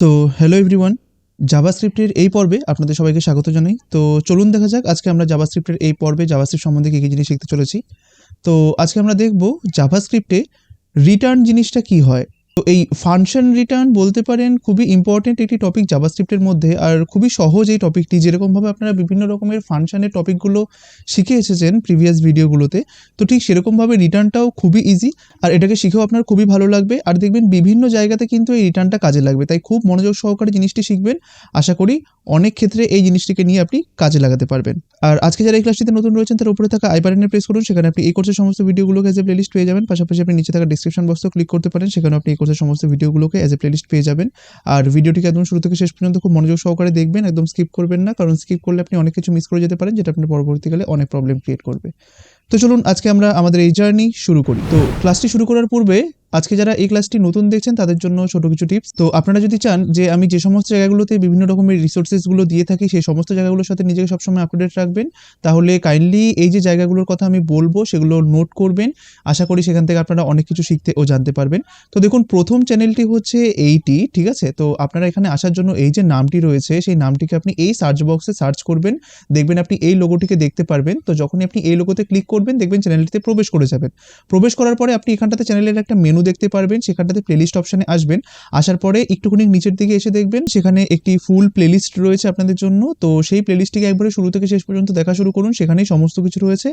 তো hello everyone, জাভাস্ক্রিপ্টের এই পর্বে আপনাদের সবাইকে স্বাগত জানাই। তো চলুন দেখা যাক আজকে আমরা জাভাস্ক্রিপ্টের এই পর্বে জাভাস্ক্রিপ্ট সম্বন্ধে কী কী জিনিস শিখতে চলেছি। তো আজকে আমরা দেখব জাভাস্ক্রিপ্টে রিটার্ন জিনিসটা কি হয়। তো এই ফাংশন রিটার্ন বলতে পারেন খুবই ইম্পর্টেন্ট একটি টপিক জাভাস্ক্রিপ্টের মধ্যে, আর খুবই সহজ এই টপিকটি। যেরকমভাবে আপনারা বিভিন্ন রকমের ফাংশনের টপিকগুলো শিখে এসেছেন প্রিভিয়াস ভিডিওগুলোতে, তো ঠিক সেরকমভাবে রিটার্নটাও খুবই ইজি, আর এটাকে শিখেও আপনার খুবই ভালো লাগবে। আর দেখবেন বিভিন্ন জায়গাতে কিন্তু এই রিটার্নটা কাজে লাগবে, তাই খুব মনোযোগ সহকারে জিনিসটি শিখবেন। আশা করি অনেক ক্ষেত্রে এই জিনিসটিকে নিয়ে আপনি কাজে লাগাতে পারবেন। আর আজকে যারা এই ক্লাসটিতে নতুন রয়েছেন তার উপরে থাকা আই বাটনে প্রেস করুন, সেখানে আপনি এই কোর্সের সমস্ত ভিডিওগুলোকে এজ এ প্লেলিস্ট পেয়ে যাবেন। পাশাপাশি আপনি নিচে থাকা ডিসক্রিপশন বক্সেও ক্লিক করতে পারেন, সেখানে আপনি এই কোর্সের সমস্ত ভিডিওগুলোকে এজ এ প্লেলিস্ট পেয়ে যাবেন। আর ভিডিওটিকে একদম শুরু থেকে শেষ পর্যন্ত খুব মনোযোগ সহকারে দেখবেন, একদম স্কিপ করবেন না, কারণ স্কিপ করলে আপনি অনেক কিছু মিস করে যেতে পারেন, যেটা আপনার পরবর্তীকালে অনেক প্রবলেম ক্রিয়েট করবে। তো চলুন আজকে আমরা আমাদের এই জার্নি শুরু করি। তো ক্লাসটি শুরু করার পূর্বে আজকে যারা এই ক্লাসটি নতুন দেখছেন তাদের জন্য ছোট কিছু টিপস। তো আপনারা যদি চান যে আমি যে সমস্ত জায়গাগুলোতে বিভিন্ন রকমের রিসোর্সেসগুলো দিয়ে থাকি সেই সমস্ত জায়গাগুলোর সাথে নিজেকে সবসময় আপডেট রাখবেন, তাহলে কাইন্ডলি এই যে জায়গাগুলোর কথা আমি বলবো সেগুলো নোট করবেন। আশা করি সেখান থেকে আপনারা অনেক কিছু শিখতে ও জানতে পারবেন। তো দেখুন, প্রথম চ্যানেলটি হচ্ছে এইটি, ঠিক আছে? তো আপনারা এখানে আসার জন্য এই যে নামটি রয়েছে সেই নামটিকে আপনি এই সার্চ বক্সে সার্চ করবেন, দেখবেন আপনি এই লোগোটিকে দেখতে পারবেন। তো যখনই আপনি এই লোগোতে ক্লিক করবেন দেখবেন চ্যানেলটিতে প্রবেশ করে যাবেন। প্রবেশ করার পরে আপনি এখানটাতে চ্যানেলের একটা মেনু দেখতে পারবেন, সেখানটাতে প্লেলিস্ট অপশানে আসবেন। আসার পরে একটুখানি নিচের দিকে এসে দেখবেন সেখানে একটি ফুল প্লেলিস্ট রয়েছে আপনাদের জন্য। তো সেই প্লেলিস্টটিকে একবারে শুরু থেকে শেষ পর্যন্ত দেখা শুরু করুন, সেখানেই সমস্ত কিছু রয়েছে।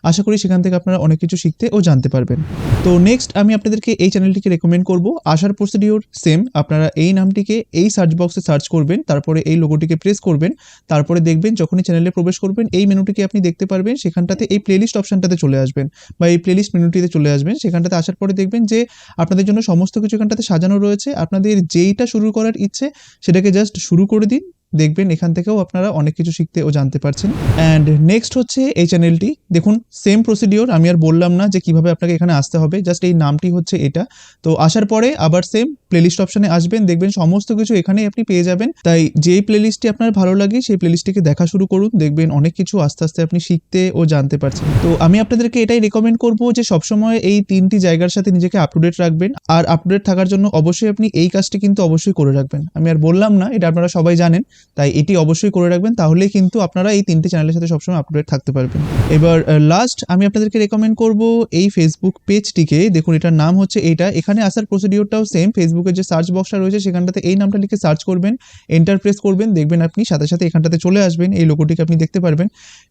আশা করি সেখান থেকে আপনারা অনেক কিছু শিখতে ও জানতে পারবেন। তো নেক্সট আমি আপনাদেরকে এই চ্যানেলটিকে রেকমেন্ড করব। আসার প্রসিডিওর সেম, আপনারা এই নামটিকে এই সার্চ বক্সে সার্চ করবেন, তারপরে এই লোগোটিকে প্রেস করবেন, তারপরে দেখবেন যখনই চ্যানেলে প্রবেশ করবেন এই মেনুটিকে আপনি দেখতে পারবেন, সেখানটাতে এই প্লেলিস্ট অপশানটাতে চলে আসবেন বা এই প্লেলিস্ট মেনুটিতে চলে আসবেন। সেখানটাতে আসার পরে দেখবেন যে আপনাদের জন্য সমস্ত কিছু এখানটাতে সাজানো রয়েছে। আপনাদের যেইটা শুরু করার ইচ্ছে সেটাকে জাস্ট শুরু করে দিন, দেখবেন এখান থেকেও আপনারা অনেক কিছু শিখতে ও জানতে পারছেন। অ্যান্ড নেক্সট হচ্ছে এই চ্যানেলটি। দেখুন সেম প্রসিডিওর, আমি আর বললাম না যে কিভাবে আপনাকে এখানে আসতে হবে, জাস্ট এই নামটি হচ্ছে এটা। তো আসার পরে আবার সেম প্লেলিস্ট অপশানে আসবেন, দেখবেন সমস্ত কিছু এখানেই আপনি পেয়ে যাবেন। তাই যেই প্লেলিস্টটি আপনার ভালো লাগে সেই প্লেলিস্টটিকে দেখা শুরু করুন, দেখবেন অনেক কিছু আস্তে আস্তে আপনি শিখতে ও জানতে পারছেন। তো আমি আপনাদেরকে এটাই রেকমেন্ড করবো যে সবসময় এই তিনটি জায়গার সাথে নিজেকে আপ টু ডেট রাখবেন। আর আপ টু ডেট থাকার জন্য অবশ্যই আপনি এই কাজটি কিন্তু অবশ্যই করে রাখবেন। আমি আর বললাম না, এটা আপনারা সবাই জানেন, তাই এটি অবশ্যই করে রাখবেন, তাহলেই কিন্তু আপনারা এই তিনটে চ্যানেলের সাথে সবসময় আপ টু ডেট থাকতে পারবেন। এবার লাস্ট আমি আপনাদেরকে রেকমেন্ড করব এই ফেসবুক পেজটিকে। দেখুন এটার নাম হচ্ছে এইটা। এখানে আসার প্রসিডিওরটাও সেম, ফেসবুকের যে সার্চ বক্সটা রয়েছে সেখানটাতে এই নামটা লিখে সার্চ করবেন, এন্টার প্রেস করবেন, দেখবেন আপনি সাথে সাথে এখানটাতে চলে আসবেন, এই লোগোটিকে আপনি দেখতে পারবেন।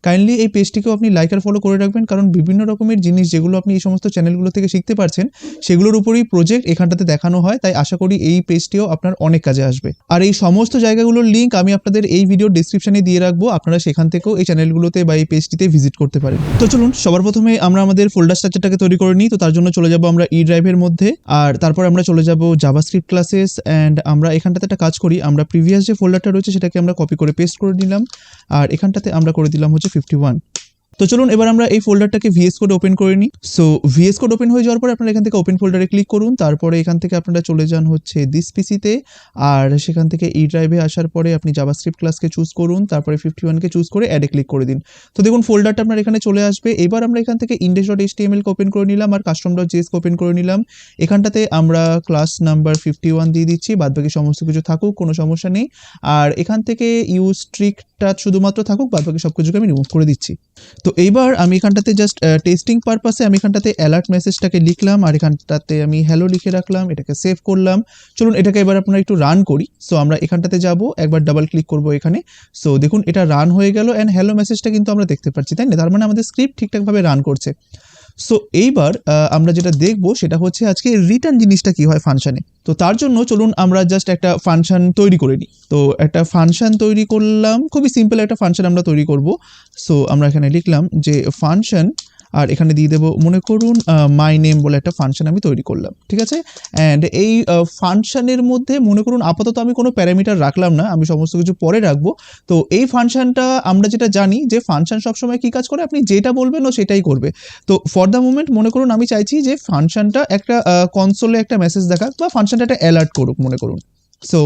কাইন্ডলি এই পেজটিকেও আপনি লাইক আর ফলো করে রাখবেন, কারণ বিভিন্ন রকমের জিনিস যেগুলো আপনি এই সমস্ত চ্যানেলগুলো থেকে শিখতে পারছেন সেগুলোর উপরই প্রজেক্ট এখানটাতে দেখানো হয়। তাই আশা করি এই পেজটিও আপনার অনেক কাজে আসবে। আর এই সমস্ত জায়গাগুলোর লিঙ্ক আমি আপনাদের এই ভিডিও ডেসক্রিপশনে দিয়ে রাখবো, আপনারা সেখান থেকেও এই চ্যানেলগুলোতে বা এই পেজটিতে ভিজিট করতে পারেন। তো চলুন সবার প্রথমে আমরা আমাদের ফোল্ডার স্ট্রাকচারটাকে তৈরি করে নিই। তো তার জন্য চলে যাব আমরা ই ড্রাইভের মধ্যে, আর তারপর আমরা চলে যাব জাভাস্ক্রিপ্ট ক্লাসেস। অ্যান্ড আমরা এখানটাতে একটা কাজ করি, আমরা প্রিভিয়াস যে ফোল্ডারটা রয়েছে সেটাকে আমরা কপি করে পেস্ট করে নিলাম, আর এখানটাতে আমরা করে দিলাম হচ্ছে 51। তো চলুন এবার আমরা এই ফোল্ডারটাকে ভিএস কোড ওপেন করে নিই। সো ভিএস কোড ওপেন হয়ে যাওয়ার পরে আপনারা এখান থেকে ওপেন ফোল্ডারে ক্লিক করুন, তারপরে এখান থেকে আপনারা চলে যান হচ্ছে দিস পিসিতে, আর সেখান থেকে ই ড্রাইভে আসার পরে আপনি জাভাস্ক্রিপ্ট ক্লাসকে চুজ করুন, তারপরে 51কে চুজ করে অ্যাডে ক্লিক করে দিন। তো দেখুন ফোল্ডারটা আপনার এখানে চলে আসবে। এবার আমরা এখান থেকে index.html কে ওপেন করে নিলাম আর custom.js কে ওপেন করে নিলাম। এখানটাতে আমরা ক্লাস নাম্বার 51 দিয়ে দিচ্ছি, বাদবাকি সমস্ত কিছু থাকুক, কোনো সমস্যা নেই। আর এখান থেকে ইউজ স্ট্রিকটা শুধুমাত্র থাকুক, বাদবাকি সব কিছুকে আমি রিমুভ করে দিচ্ছি। তো এইবার আমি এখানটাতে জাস্ট টেস্টিং পারপাসে আমি এখানটাতে অ্যালার্ট মেসেজটাকে লিখলাম, আর এখানটাতে আমি হ্যালো লিখে রাখলাম, এটাকে সেভ করলাম। চলুন এটাকে এবার আপনারা একটু রান করি। সো আমরা এখানটাতে যাব, একবার ডাবল ক্লিক করব এখানে। সো দেখুন এটা রান হয়ে গেল, অ্যান্ড হ্যালো মেসেজটা কিন্তু আমরা দেখতে পাচ্ছি, তাই না? তার মানে আমাদের স্ক্রিপ্ট ঠিকঠাকভাবে রান করছে। সো এইবার আমরা যেটা দেখব সেটা হচ্ছে আজকে রিটার্ন জিনিসটা কি হয় ফাংশনে। তো তার জন্য চলুন আমরা জাস্ট একটা ফাংশন তৈরি করে নিই। তো একটা ফাংশন তৈরি করলাম, খুবই সিম্পল একটা ফাংশন আমরা তৈরি করব। সো আমরা এখানে লিখলাম যে ফাংশন, আর এখানে দিয়ে দেবো মনে করুন মাই নেম বলে একটা ফাংশন আমি তৈরি করলাম, ঠিক আছে? অ্যান্ড এই ফাংশনের মধ্যে মনে করুন আপাতত আমি কোনো প্যারামিটার রাখলাম না, আমি সমস্ত কিছু পরে রাখবো। তো এই ফাংশনটা আমরা যেটা জানি যে ফাংশন সবসময় কী কাজ করে, আপনি যেটা বলবেন ও সেটাই করবে। তো ফর দ্য মোমেন্ট মনে করুন আমি চাইছি যে ফাংশনটা একটা কনসোলে একটা মেসেজ দেখাক বা ফাংশনটা একটা অ্যালার্ট করুক মনে করুন। সো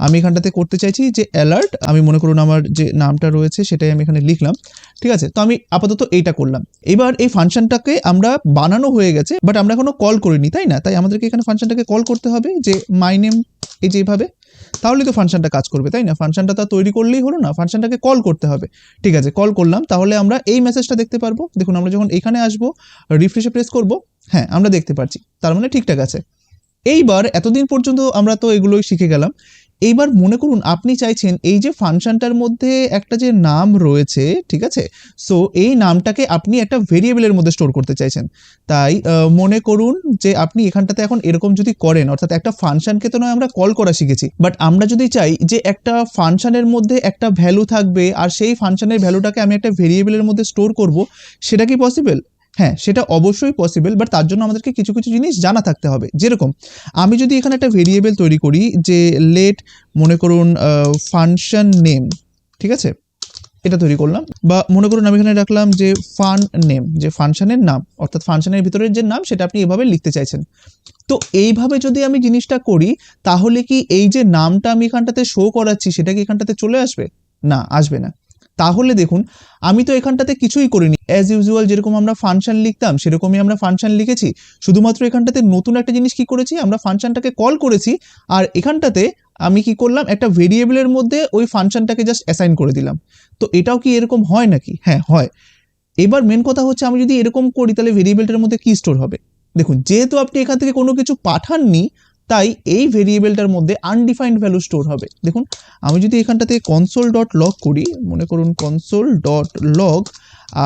আমি এখানটাতে করতে চাইছি যে অ্যালার্ট, আমি মনে করুন আমার যে নামটা রয়েছে সেটাই আমি এখানে লিখলাম, ঠিক আছে? তো আমি আপাতত এইটা করলাম। এবার এই ফাংশনটাকে আমরা বানানো হয়ে গেছে, বাট আমরা এখনো কল করিনি, তাই না? তাই আমাদেরকে এখানে ফাংশনটাকে কল করতে হবে যে মাই নেম, এই যে এইভাবে। তাহলে তো ফাংশনটা কাজ করবে, তাই না? ফাংশনটা তো তৈরি করলেই হলো না, ফাংশনটাকে কল করতে হবে। ঠিক আছে, কল করলাম, তাহলে আমরা এই মেসেজটা দেখতে পারবো। দেখুন আমরা যখন এখানে আসবো, রিফ্রেশে প্রেস করব, হ্যাঁ আমরা দেখতে পাচ্ছি, তার মানে ঠিকঠাক আছে। এইবার এতদিন পর্যন্ত আমরা তো এগুলোই শিখে গেলাম। এইবার মনে করুন আপনি চাইছেন এই যে ফাংশনটার মধ্যে একটা যে নাম রয়েছে, ঠিক আছে, সো এই নামটাকে আপনি একটা ভেরিয়েবলের মধ্যে স্টোর করতে চাইছেন। তাই মনে করুন যে আপনি এখানটাতে এখন এরকম যদি করেন, অর্থাৎ একটা ফাংশনকে তো নয় আমরা কল করা শিখেছি, বাট আমরা যদি চাই যে একটা ফাংশনের মধ্যে একটা ভ্যালু থাকবে আর সেই ফাংশনের ভ্যালুটাকে আমি একটা ভেরিয়েবলের মধ্যে স্টোর করব, সেটা কি পসিবল? হ্যাঁ, সেটা অবশ্যই পসিবল, বাট তার জন্য আমাদেরকে কিছু কিছু জিনিস জানা থাকতে হবে। যেরকম আমি যদি এখানে একটা ভেরিয়েবল তৈরি করি যে লেট, মনে করুন ফাংশন নেম, ঠিক আছে, এটা তৈরি করলাম, বা মনে করুন আমি এখানে রাখলাম যে ফান নেম, যে ফাংশনের নাম, অর্থাৎ ফাংশনের ভিতরের যে নাম সেটা আপনি এভাবে লিখতে চাইছেন। তো এইভাবে যদি আমি জিনিসটা করি, তাহলে কি এই যে নামটা আমি এখানটাতে শো করাচ্ছি সেটা কি এখানটাতে চলে আসবে? না, আসবে না। তাহলে দেখুন আমি তো এখানটাতে কিছুই করিনি, অ্যাজ ইউজুয়াল যেরকম আমরা ফাংশন লিখতাম সেরকমই আমরা ফাংশন লিখেছি। শুধুমাত্র এখানটাতে নতুন একটা জিনিস কি করেছি, আমরা ফাংশনটাকে কল করেছি, আর এখানটাতে আমি কি করলাম, একটা ভেরিয়েবলের মধ্যে ওই ফাংশনটাকে জাস্ট অ্যাসাইন করে দিলাম। তো এটাও কি এরকম হয় নাকি? হ্যাঁ হয়। এবার মেন কথা হচ্ছে আমি যদি এরকম করি তাহলে ভেরিয়েবলটার মধ্যে কি স্টোর হবে? দেখুন যেহেতু আপনি এখান থেকে কোনো কিছু পাঠাননি, তাই এই ভেরিয়েবলটার মধ্যে আনডিফাইন্ড ভ্যালু স্টোর হবে। দেখুন আমি যদি এখানটাতে কনসোল ডট লগ করি, মনে করুন কনসোল ডট লগ,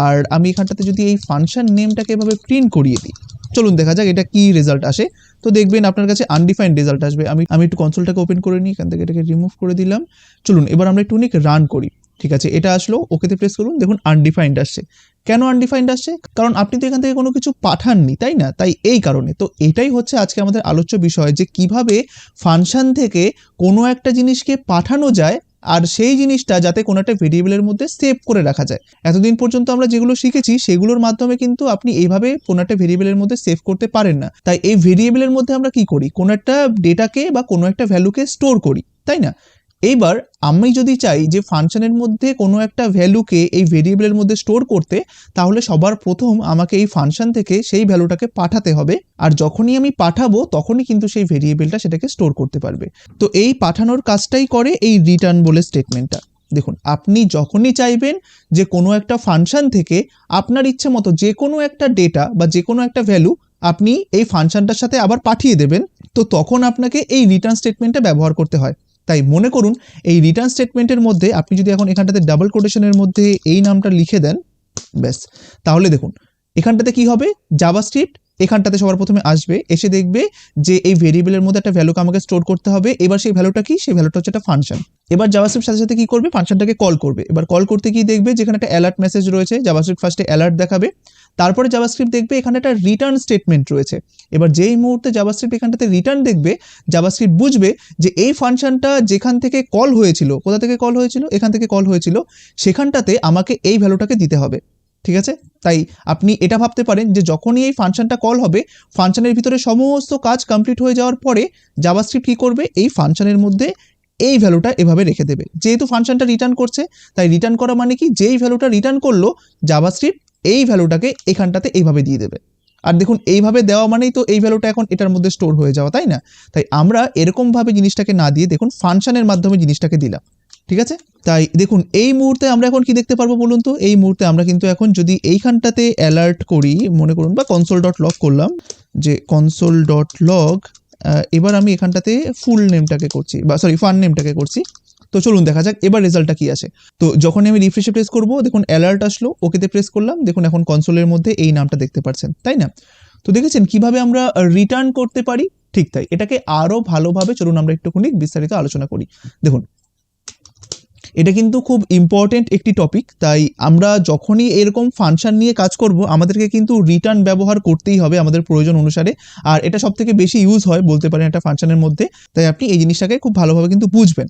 আর আমি এখানটাতে যদি এই ফাংশন নেমটাকে এভাবে প্রিন্ট করিয়ে দিই, চলুন দেখা যাক এটা কি রেজাল্ট আসে। তো দেখবেন আপনার কাছে আনডিফাইন্ড রেজাল্ট আসবে। আমি একটু কনসোলটাকে ওপেন করে নিই, এখান থেকে এটাকে রিমুভ করে দিলাম। চলুন এবার আমরা একটু রান করি। ঠিক আছে, এটা আসলো, ওকেতে প্রেস করুন, দেখুন আনডিফাইন্ড আসছে। কেন আনডিফাইন্ড আসছে? কারণ আপনি তো এখান থেকে কোনো কিছু পাঠাননি, তাই না? তাই এই কারণে। তো এটাই হচ্ছে আজকে আমাদের আলোচ্য বিষয়, যে কিভাবে ফাংশন থেকে কোনো একটা জিনিসকে পাঠানো যায় আর সেই জিনিসটা যাতে কোনো একটা ভেরিয়েবলের মধ্যে সেভ করে রাখা যায়। এতদিন পর্যন্ত আমরা যেগুলো শিখেছি সেগুলোর মাধ্যমে কিন্তু আপনি এইভাবে কোনো একটা ভেরিয়েবলের মধ্যে সেভ করতে পারেন না। তাই এই ভেরিয়েবলের মধ্যে আমরা কি করি, কোনো একটা ডেটাকে বা কোনো একটা ভ্যালুকে স্টোর করি, তাই না? এইবার আমি যদি চাই যে ফাংশনের মধ্যে কোনো একটা ভ্যালুকে এই ভেরিয়েবলের মধ্যে স্টোর করতে, তাহলে সবার প্রথম আমাকে এই ফাংশন থেকে সেই ভ্যালুটাকে পাঠাতে হবে, আর যখনই আমি পাঠাবো তখনই কিন্তু সেই ভেরিয়েবলটা সেটাকে স্টোর করতে পারবে। তো এই পাঠানোর কাজটাই করে এই রিটার্ন বলে স্টেটমেন্টটা। দেখুন আপনি যখনই চাইবেন যে কোনো একটা ফাংশন থেকে আপনার ইচ্ছে মতো যে কোনো একটা ডেটা বা যে কোনো একটা ভ্যালু আপনি এই ফাংশনটার সাথে আবার পাঠিয়ে দেবেন, তো তখন আপনাকে এই রিটার্ন স্টেটমেন্টটা ব্যবহার করতে হয়। তাই মনে করুন এই রিটার্ন স্টেটমেন্টের মধ্যে আপনি যদি এখন এখানটাতে ডাবল কোটেশনের মধ্যে এই নামটা লিখে দেন, ব্যাস, তাহলে দেখুন এখানটাতে কি হবে, জাভাস্ক্রিপ্ট এখানটাতে সবার প্রথমে আসবে, এসে দেখবে যে এই ভেরিয়েবলের মধ্যে একটা ভ্যালুকে আমাকে স্টোর করতে হবে। এবার সেই ভ্যালুটা কি, সেই ভ্যালুটা হচ্ছে একটা ফাংশন। এবার জাভাস্ক্রিপ্ট সাথে সাথে কি করবে, ফাংশনটাকে কল করবে। এবার কল করতে কি দেখবে, যেখানে একটা অ্যালার্ট মেসেজ রয়েছে, জাভাস্ক্রিপ্ট ফার্স্টে অ্যালার্ট দেখাবে, তারপরে জাভাস্ক্রিপ্ট দেখবে এখানে একটা রিটার্ন স্টেটমেন্ট রয়েছে। এবার যেই মুহূর্তে জাভাস্ক্রিপ্ট এখানটাতে রিটার্ন দেখবে, জাভাস্ক্রিপ্ট বুঝবে যে এই ফাংশনটা যেখান থেকে কল হয়েছিল, কোথা থেকে কল হয়েছিল, এখান থেকে কল হয়েছিল, সেখানটাতে আমাকে এই ভ্যালুটাকে দিতে হবে। ঠিক আছে, তাই আপনি এটা ভাবতে পারেন যে যখনই এই ফাংশনটা কল হবে, ফাংশনের ভিতরে সমস্ত কাজ কমপ্লিট হয়ে যাওয়ার পরে জাভাস্ক্রিপ্ট কি করবে, এই ফাংশনের মধ্যে এই ভ্যালুটা এভাবে রেখে দেবে। যেহেতু ফাংশনটা রিটার্ন করছে, তাই রিটার্ন করা মানে কি, যেই ভ্যালুটা রিটার্ন করলো জাভাস্ক্রিপ্ট এই ভ্যালুটাকে এখানটাতে এইভাবে দিয়ে দেবে। আর দেখুন এইভাবে দেওয়া মানেই তো এই ভ্যালুটা এখন এটার মধ্যে স্টোর হয়ে যাওয়া, তাই না? তাই আমরা এরকমভাবে জিনিসটাকে না দিয়ে দেখুন ফাংশনের মাধ্যমে জিনিসটাকে দিলাম। ঠিক আছে, তাই দেখুন এই মুহূর্তে আমরা এখন কি দেখতে পারবো বলুন তো? এই মুহূর্তে আমরা কিন্তু এখন যদি এইখানটাতে অ্যালার্ট করি, মনে করুন, বা কনসোল ডট লগ করলাম, যে কনসোল ডট লগ, এবার আমি এখানটাতে ফুল নেমটাকে করছি, বা সরি ফান নেমটাকে করছি। তো চলুন দেখা যাক এবার রেজাল্টটা কি আসে। তো যখনই আমি রিফ্রেশে প্রেস করব, দেখুন অ্যালার্ট আসলো, ওকেতে প্রেস করলাম, দেখুন এখন কনসোলের মধ্যে এই নামটা দেখতে পাচ্ছেন, তাই না? তো দেখেছেন কিভাবে আমরা রিটার্ন করতে পারি? ঠিক তাই, এটাকে আরো ভালোভাবে চলুন আমরা একটুখানি বিস্তারিত আলোচনা করি। দেখুন এটা কিন্তু খুব ইম্পর্টেন্ট একটি টপিক, তাই আমরা যখনই এরকম ফাংশন নিয়ে কাজ করব আমাদেরকে কিন্তু রিটার্ন ব্যবহার করতেই হবে আমাদের প্রয়োজন অনুসারে, আর এটা সবথেকে বেশি ইউজ হয় বলতে পারেন একটা ফাংশনের মধ্যে। তাই আপনি এই জিনিসটাকে খুব ভালোভাবে কিন্তু বুঝবেন।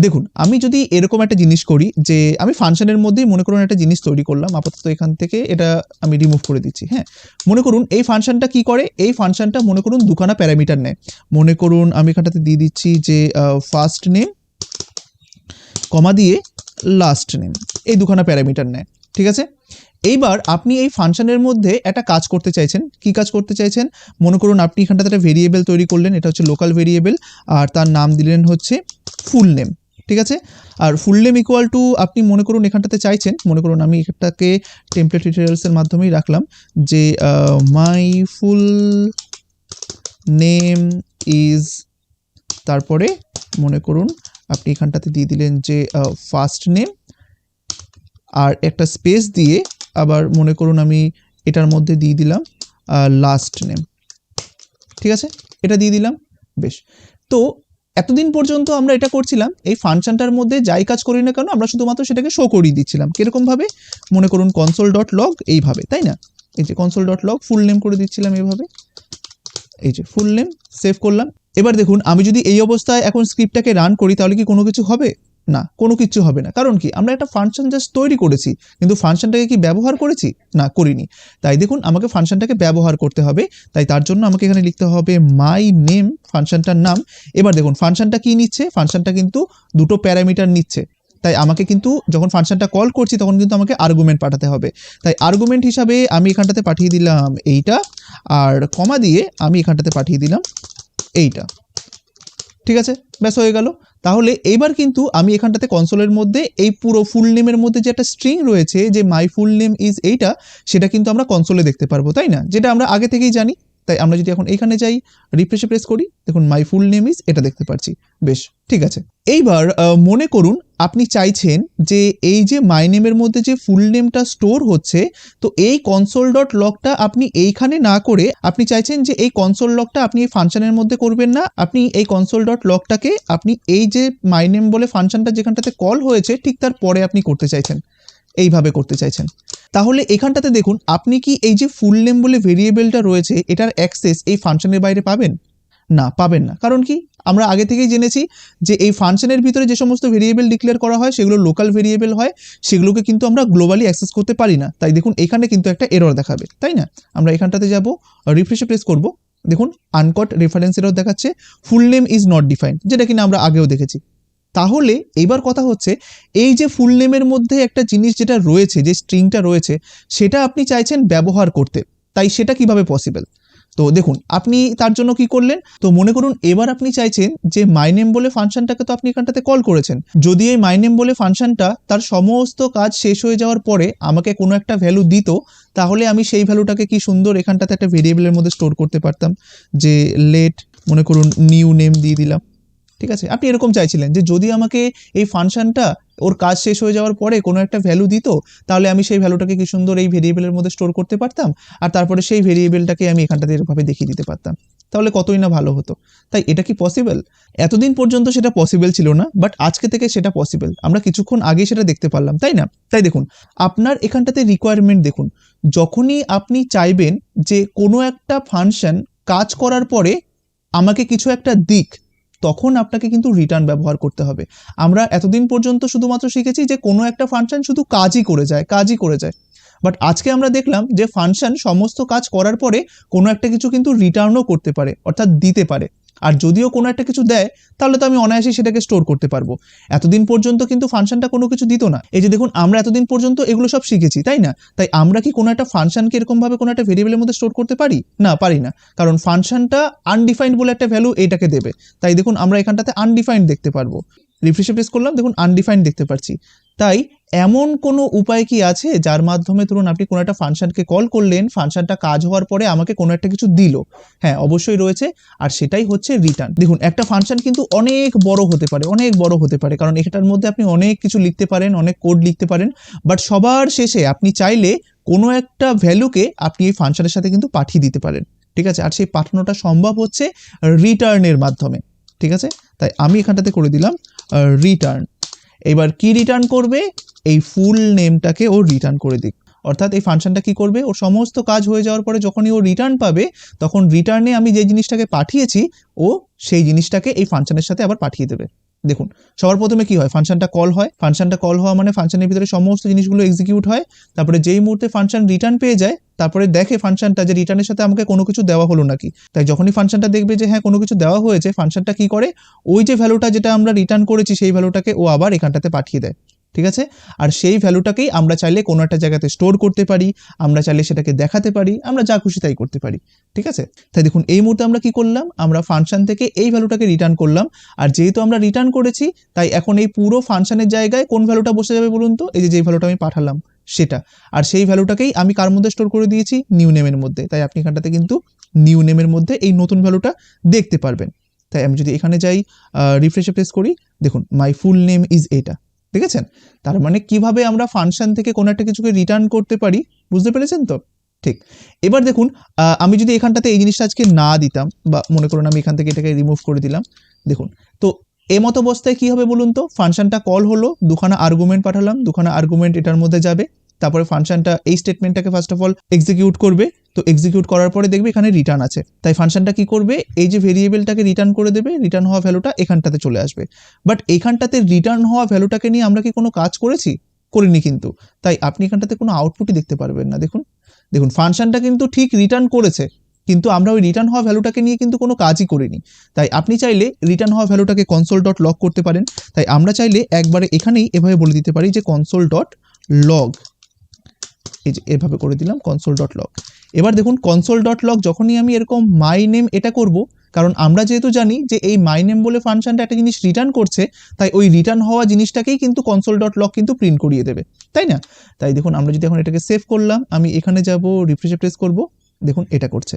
দেখুন আমি যদি এরকম একটা জিনিস করি, যে আমি ফাংশনের মধ্যেই মনে করুন একটা জিনিস তৈরি করলাম, আপাতত এখান থেকে এটা আমি রিমুভ করে দিচ্ছি। হ্যাঁ, মনে করুন এই ফাংশনটা কি করে, এই ফাংশনটা মনে করুন দুখানা প্যারামিটার নেয়। মনে করুন আমি এখানটাতে দিয়ে দিচ্ছি যে ফার্স্ট নেম কমা দিয়ে লাস্ট নেম, এই দুখানা প্যারামিটার নেয়। ঠিক আছে, এইবার আপনি এই ফাংশনের মধ্যে একটা কাজ করতে চাইছেন। কি কাজ করতে চাইছেন? মনে করুন আপনি এখানটাতে একটা ভেরিয়েবল তৈরি করলেন, এটা হচ্ছে লোকাল ভেরিয়েবল, আর তার নাম দিলেন হচ্ছে ফুল নেম, ঠিক আছে। আর ফুল নেম ইকুয়াল টু আপনি মনে করুন এখানটাতে চাইছেন, মনে করুন আমি এটাকে টেমপ্লেট টিউটোরিয়ালসের মাধ্যমেই রাখলাম যে মাই ফুল নেম ইজ, তারপরে মনে করুন আপনি এখানটাতে দিয়ে দিলেন যে ফার্স্ট নেম আর একটা স্পেস দিয়ে আবার মনে করুন আমি এটার মধ্যে দিয়ে দিলাম লাস্ট নেম, ঠিক আছে, এটা দিয়ে দিলাম। বেশ, তো এতদিন পর্যন্ত আমরা এটা করছিলাম এই ফাংশনটার মধ্যে যাই কাজ করি না কেন আমরা শুধুমাত্র সেটাকে শো করিয়ে দিচ্ছিলাম। কিরকমভাবে, মনে করুন কনসোল ডট লগ এইভাবে, তাই না, এই যে console dot log full name করে দিচ্ছিলাম এইভাবে, এই যে ফুল নেম সেভ করলাম। এবার দেখুন আমি যদি এই অবস্থায় এখন স্ক্রিপ্টটাকে রান করি তাহলে কি কোনো কিছু হবে? না, কোনো কিছু হবে না। কারণ কি, আমরা একটা ফাংশন জাস্ট তৈরি করেছি, কিন্তু ফাংশনটাকে কি ব্যবহার করেছি? না, করিনি। তাই দেখুন আমাকে ফাংশনটাকে ব্যবহার করতে হবে, তাই তার জন্য আমাকে এখানে লিখতে হবে মাই নেম, ফাংশনটার নাম। এবার দেখুন ফাংশনটা কি নিচ্ছে, ফাংশনটা কিন্তু দুটো প্যারামিটার নিচ্ছে, তাই আমাকে কিন্তু যখন ফাংশনটা কল করছি তখন কিন্তু আমাকে আর্গুমেন্ট পাঠাতে হবে। তাই আর্গুমেন্ট হিসাবে আমি এখানটাতে পাঠিয়ে দিলাম এইটা, আর কমা দিয়ে আমি এখানটাতে পাঠিয়ে দিলাম এইটা, ঠিক আছে, ব্যাস হয়ে গেল। তাহলে এইবার কিন্তু আমি এখানটাতে কনসোলের মধ্যে এই পুরো ফুল নেমের মধ্যে যে একটা স্ট্রিং রয়েছে যে মাই ফুল নেম ইজ এইটা, সেটা কিন্তু আমরা কনসোলে দেখতে পারবো, তাই না, যেটা আমরা আগে থেকেই জানি। তাই আমরা যদি এখন এইখানে যাই, রিফ্রেশে প্রেস করি, দেখুন মাই ফুল নেম ইজ এটা দেখতে পাচ্ছি। বেশ, ঠিক আছে। এইবার মনে করুন আপনি চাইছেন যে এই যে মাই নেমের মধ্যে যে ফুল নেমটা স্টোর হচ্ছে, তো এই কনসোল ডট লগটা আপনি এইখানে না করে আপনি চাইছেন যে এই কনসোল লগটা আপনি এই ফাংশনের মধ্যে করবেন না, আপনি এই কনসোল ডট লগটাকে আপনি এই যে মাই নেম বলে ফাংশনটা যেখানটাতে কল হয়েছে ঠিক তার পরে আপনি করতে চাইছেন, এইভাবে করতে চাইছেন। তাহলে এখানটাতে দেখুন আপনি কি এই যে ফুল নেম বলে ভেরিয়েবলটা রয়েছে এটার অ্যাক্সেস এই ফাংশনের বাইরে পাবেন? না, পাবেন না। কারণ কি, আমরা আগে থেকেই জেনেছি যে এই ফাংশনের ভিতরে যে সমস্ত ভেরিয়েবল ডিক্লেয়ার করা হয় সেগুলো লোকাল ভেরিয়েবল হয়, সেগুলোকে কিন্তু আমরা গ্লোবালি অ্যাক্সেস করতে পারি না। তাই দেখুন এখানে কিন্তু একটা এরর দেখাবে, তাই না। আমরা এখানটাতে যাব, রিফ্রেশে প্রেস করব, দেখুন আনকট রেফারেন্স এরর দেখাচ্ছে, full name is not defined, যেটা কিনা আমরা আগেও দেখেছি। তাহলে এইবার কথা হচ্ছে এই যে ফুল নেমের মধ্যে একটা জিনিস যেটা রয়েছে, যে স্ট্রিংটা রয়েছে, সেটা আপনি চাইছেন ব্যবহার করতে, তাই সেটা কিভাবে পসিবল? তো দেখুন আপনি তার জন্য কি করলেন, তো মনে করুন এবার আপনি চাইছেন যে মাই নেম বলে ফাংশনটাকে তো আপনি এখানটাতে কল করেছেন, যদি এই মাই নেম বলে ফাংশনটা তার সমস্ত কাজ শেষ হয়ে যাওয়ার পরে আমাকে কোনো একটা ভ্যালু দিত, তাহলে আমি সেই ভ্যালুটাকে কি সুন্দর এখানটাতে একটা ভেরিয়েবলের মধ্যে স্টোর করতে পারতাম, যে লেট মনে করুন নিউ নেম দিয়ে দিলাম, ঠিক আছে। আপনি এরকম চাইছিলেন যে যদি আমাকে এই ফাংশনটা ওর কাজ শেষ হয়ে যাওয়ার পরে কোনো একটা ভ্যালু দিত, তাহলে আমি সেই ভ্যালুটাকে কি সুন্দর এই ভেরিয়েবলের মধ্যে স্টোর করতে পারতাম, আর তারপরে সেই ভেরিয়েবলটাকে আমি এখানটাতে এরকমভাবে দেখিয়ে দিতে পারতাম, তাহলে কতই না ভালো হতো। তাই এটা কি পসিবল? এতদিন পর্যন্ত সেটা পসিবল ছিল না, বাট আজকে থেকে সেটা পসিবল, আমরা কিছুক্ষণ আগে সেটা দেখতে পারলাম, তাই না। তাই দেখুন আপনার এখানটাতে রিকোয়ারমেন্ট দেখুন, যখনই আপনি চাইবেন যে কোনো একটা ফাংশন কাজ করার পরে আমাকে কিছু একটা দিক, তখন আপনাকে কিন্তু রিটার্ন ব্যবহার করতে হবে। আমরা এতদিন পর্যন্ত শুধুমাত্র শিখেছি যে কোনো একটা ফাংশন শুধু কাজই করে যায়, বাট আজকে আমরা দেখলাম যে ফাংশন সমস্ত কাজ করার পরে কোনো একটা কিছু কিন্তু রিটার্নও করতে পারে, অর্থাৎ দিতে পারে। আর যদিও কোনো একটা কিছু দেয় তাহলে তো আমি অনায়াসে সেটাকে স্টোর করতে পারবো। এতদিন পর্যন্ত কিন্তু ফাংশনটা কোনো কিছু দিত না। এই যে দেখুন আমরা এতদিন পর্যন্ত এগুলো সব শিখেছি, তাই না। তাই আমরা কি কোনো একটা ফাংশনকে এরকমভাবে কোনো একটা ভেরিয়েবলের মধ্যে স্টোর করতে পারি? না, পারি না, কারণ ফাংশনটা আনডিফাইন্ড বলে একটা ভ্যালু এইটাকে দেবে। তাই দেখুন আমরা এখানটাতে আনডিফাইন্ড দেখতে পারবো, রিফ্রেশে প্রেস করলাম, দেখুন আনডিফাইন্ড দেখতে পাচ্ছি। তাই এমন কোনো উপায় কি আছে যার মাধ্যমে ধরুন আপনি কোনো একটা ফাংশনকে কল করলেন, ফাংশনটা কাজ হওয়ার পরে আমাকে কোনো একটা কিছু দিল? হ্যাঁ, অবশ্যই রয়েছে, আর সেটাই হচ্ছে রিটার্ন। দেখুন একটা ফাংশন কিন্তু অনেক বড় হতে পারে, কারণ এটার মধ্যে আপনি অনেক কিছু লিখতে পারেন, অনেক কোড লিখতে পারেন, বাট সবার শেষে আপনি চাইলে কোনো একটা ভ্যালুকে আপনি এই ফাংশনের সাথে কিন্তু পাঠিয়ে দিতে পারেন, ঠিক আছে। আর সেই পাঠানোটা সম্ভব হচ্ছে রিটার্নের মাধ্যমে, ঠিক আছে। তাই আমি এখানটাতে করে দিলাম রিটার্ন। এবার কি রিটার্ন করবে, এই ফুল নেমটাকে ও রিটার্ন করে দিক, অর্থাৎ এই ফাংশনটা কি করবে, ওর সমস্ত কাজ হয়ে যাওয়ার পরে যখনই ও রিটার্ন পাবে তখন রিটার্নে আমি যে জিনিসটাকে পাঠিয়েছি ও সেই জিনিসটাকে এই ফাংশনের সাথে আবার পাঠিয়ে দেবে। দেখুন সবার প্রথমে কি হয়, ফাংশনটা কল হওয়া মানে ফাংশনের ভিতরে সমস্ত জিনিসগুলো এক্সিকিউট হয়, তারপরে যেই মুহূর্তে ফাংশন রিটার্ন পেয়ে যায় তারপরে দেখে ফাংশনটা যে রিটার্নের সাথে আমাকে কোনো কিছু দেওয়া হলো নাকি। তাই যখনই ফাংশনটা দেখবে যে হ্যাঁ কোনো কিছু দেওয়া হয়েছে, ফাংশনটা কি করে, ওই যে ভ্যালুটা যেটা আমরা রিটার্ন করেছি সেই ভ্যালুটাকে ও আবার এখানটাতে পাঠিয়ে দেয়, ঠিক আছে। আর সেই ভ্যালুটাকেই আমরা চাইলে কোনো একটা জায়গাতে স্টোর করতে পারি, আমরা চাইলে সেটাকে দেখাতে পারি, আমরা যা খুশি তাই করতে পারি। ঠিক আছে। তাই দেখুন এই মুহূর্তে আমরা কি করলাম, আমরা ফাংশন থেকে এই ভ্যালুটাকে রিটার্ন করলাম। আর যেহেতু আমরা রিটার্ন করেছি, তাই এখন এই পুরো ফাংশনের জায়গায় কোন ভ্যালুটা বসে যাবে বলুন তো, এই যে ভ্যালুটা আমি পাঠালাম সেটা। আর সেই ভ্যালুটাকেই আমি কার মধ্যে স্টোর করে দিয়েছি, নিউ নেমের মধ্যে। তাই আপনি এখানটাতে কিন্তু নিউ নেমের মধ্যে এই নতুন ভ্যালুটা দেখতে পারবেন। তাই আমি যদি এখানে যাই, রিফ্রেশে প্রেস করি, দেখুন মাই ফুল নেম ইজ এটা। ঠিক আছে। তার মানে কিভাবে আমরা ফাংশন থেকে কোনো একটা কিছুকে রিটার্ন করতে পারি, বুঝতে পেরেছেন তো? ঠিক। এবার দেখুন, আমি যদি এখানটাতে এই জিনিসটা আজকে না দিতাম, বা মনে করুন আমি এখান থেকে এটাকে রিমুভ করে দিলাম, দেখুন তো এমত অবস্থায় কি হবে বলুন তো, ফাংশনটা কল হলো, দুখানা আর্গুমেন্ট পাঠালাম, দুখানা আর্গুমেন্ট এটার মধ্যে যাবে, তারপরে ফাংশনটা এই স্টেটমেন্টটাকে ফার্স্ট অফ অল এক্সিকিউট করবে। তো এক্সিকিউট করার পরে দেখবে এখানে রিটার্ন আছে, তাই ফাংশনটা কি করবে, এই যে ভেরিয়েবলটাকে রিটার্ন করে দেবে, রিটার্ন হওয়া ভ্যালুটা এখানটাতে চলে আসবে। বাট এখানটাতে রিটার্ন হওয়া ভ্যালুটাকে নিয়ে আমরা কি কোনো কাজ করেছি, করিনি কিন্তু। তাই আপনি এখানটাতে কোনো আউটপুটই দেখতে পারবেন না। দেখুন দেখুন ফাংশনটা কিন্তু ঠিক রিটার্ন করেছে, কিন্তু আমরা ওই রিটার্ন হওয়া ভ্যালুটাকে নিয়ে কিন্তু কোনো কাজই করিনি। তাই আপনি চাইলে রিটার্ন হওয়া ভ্যালুটাকে কনসোল ডট লগ করতে পারেন। তাই আমরা চাইলে একবারে এখানেই এভাবে বলে দিতে পারি যে কনসোল ডট লগ, এই যে এভাবে করে দিলাম কনসোল ডট লগ। এবার দেখুন কনসোল ডট লগ যখনই আমি এরকম মাই নেম এটা করব, কারণ আমরা যেহেতু জানি যে এই মাই নেম বলে ফাংশনটা একটা জিনিস রিটার্ন করছে, তাই ওই রিটার্ন হওয়া জিনিসটাকেই কিন্তু কনসোল ডট লগ কিন্তু প্রিন্ট করিয়ে দেবে, তাই না? তাই দেখুন আমরা যদি এখন এটাকে সেভ করলাম, আমি এখানে যাব, রিফ্রেশে প্রেস করব, দেখুন এটা করছে।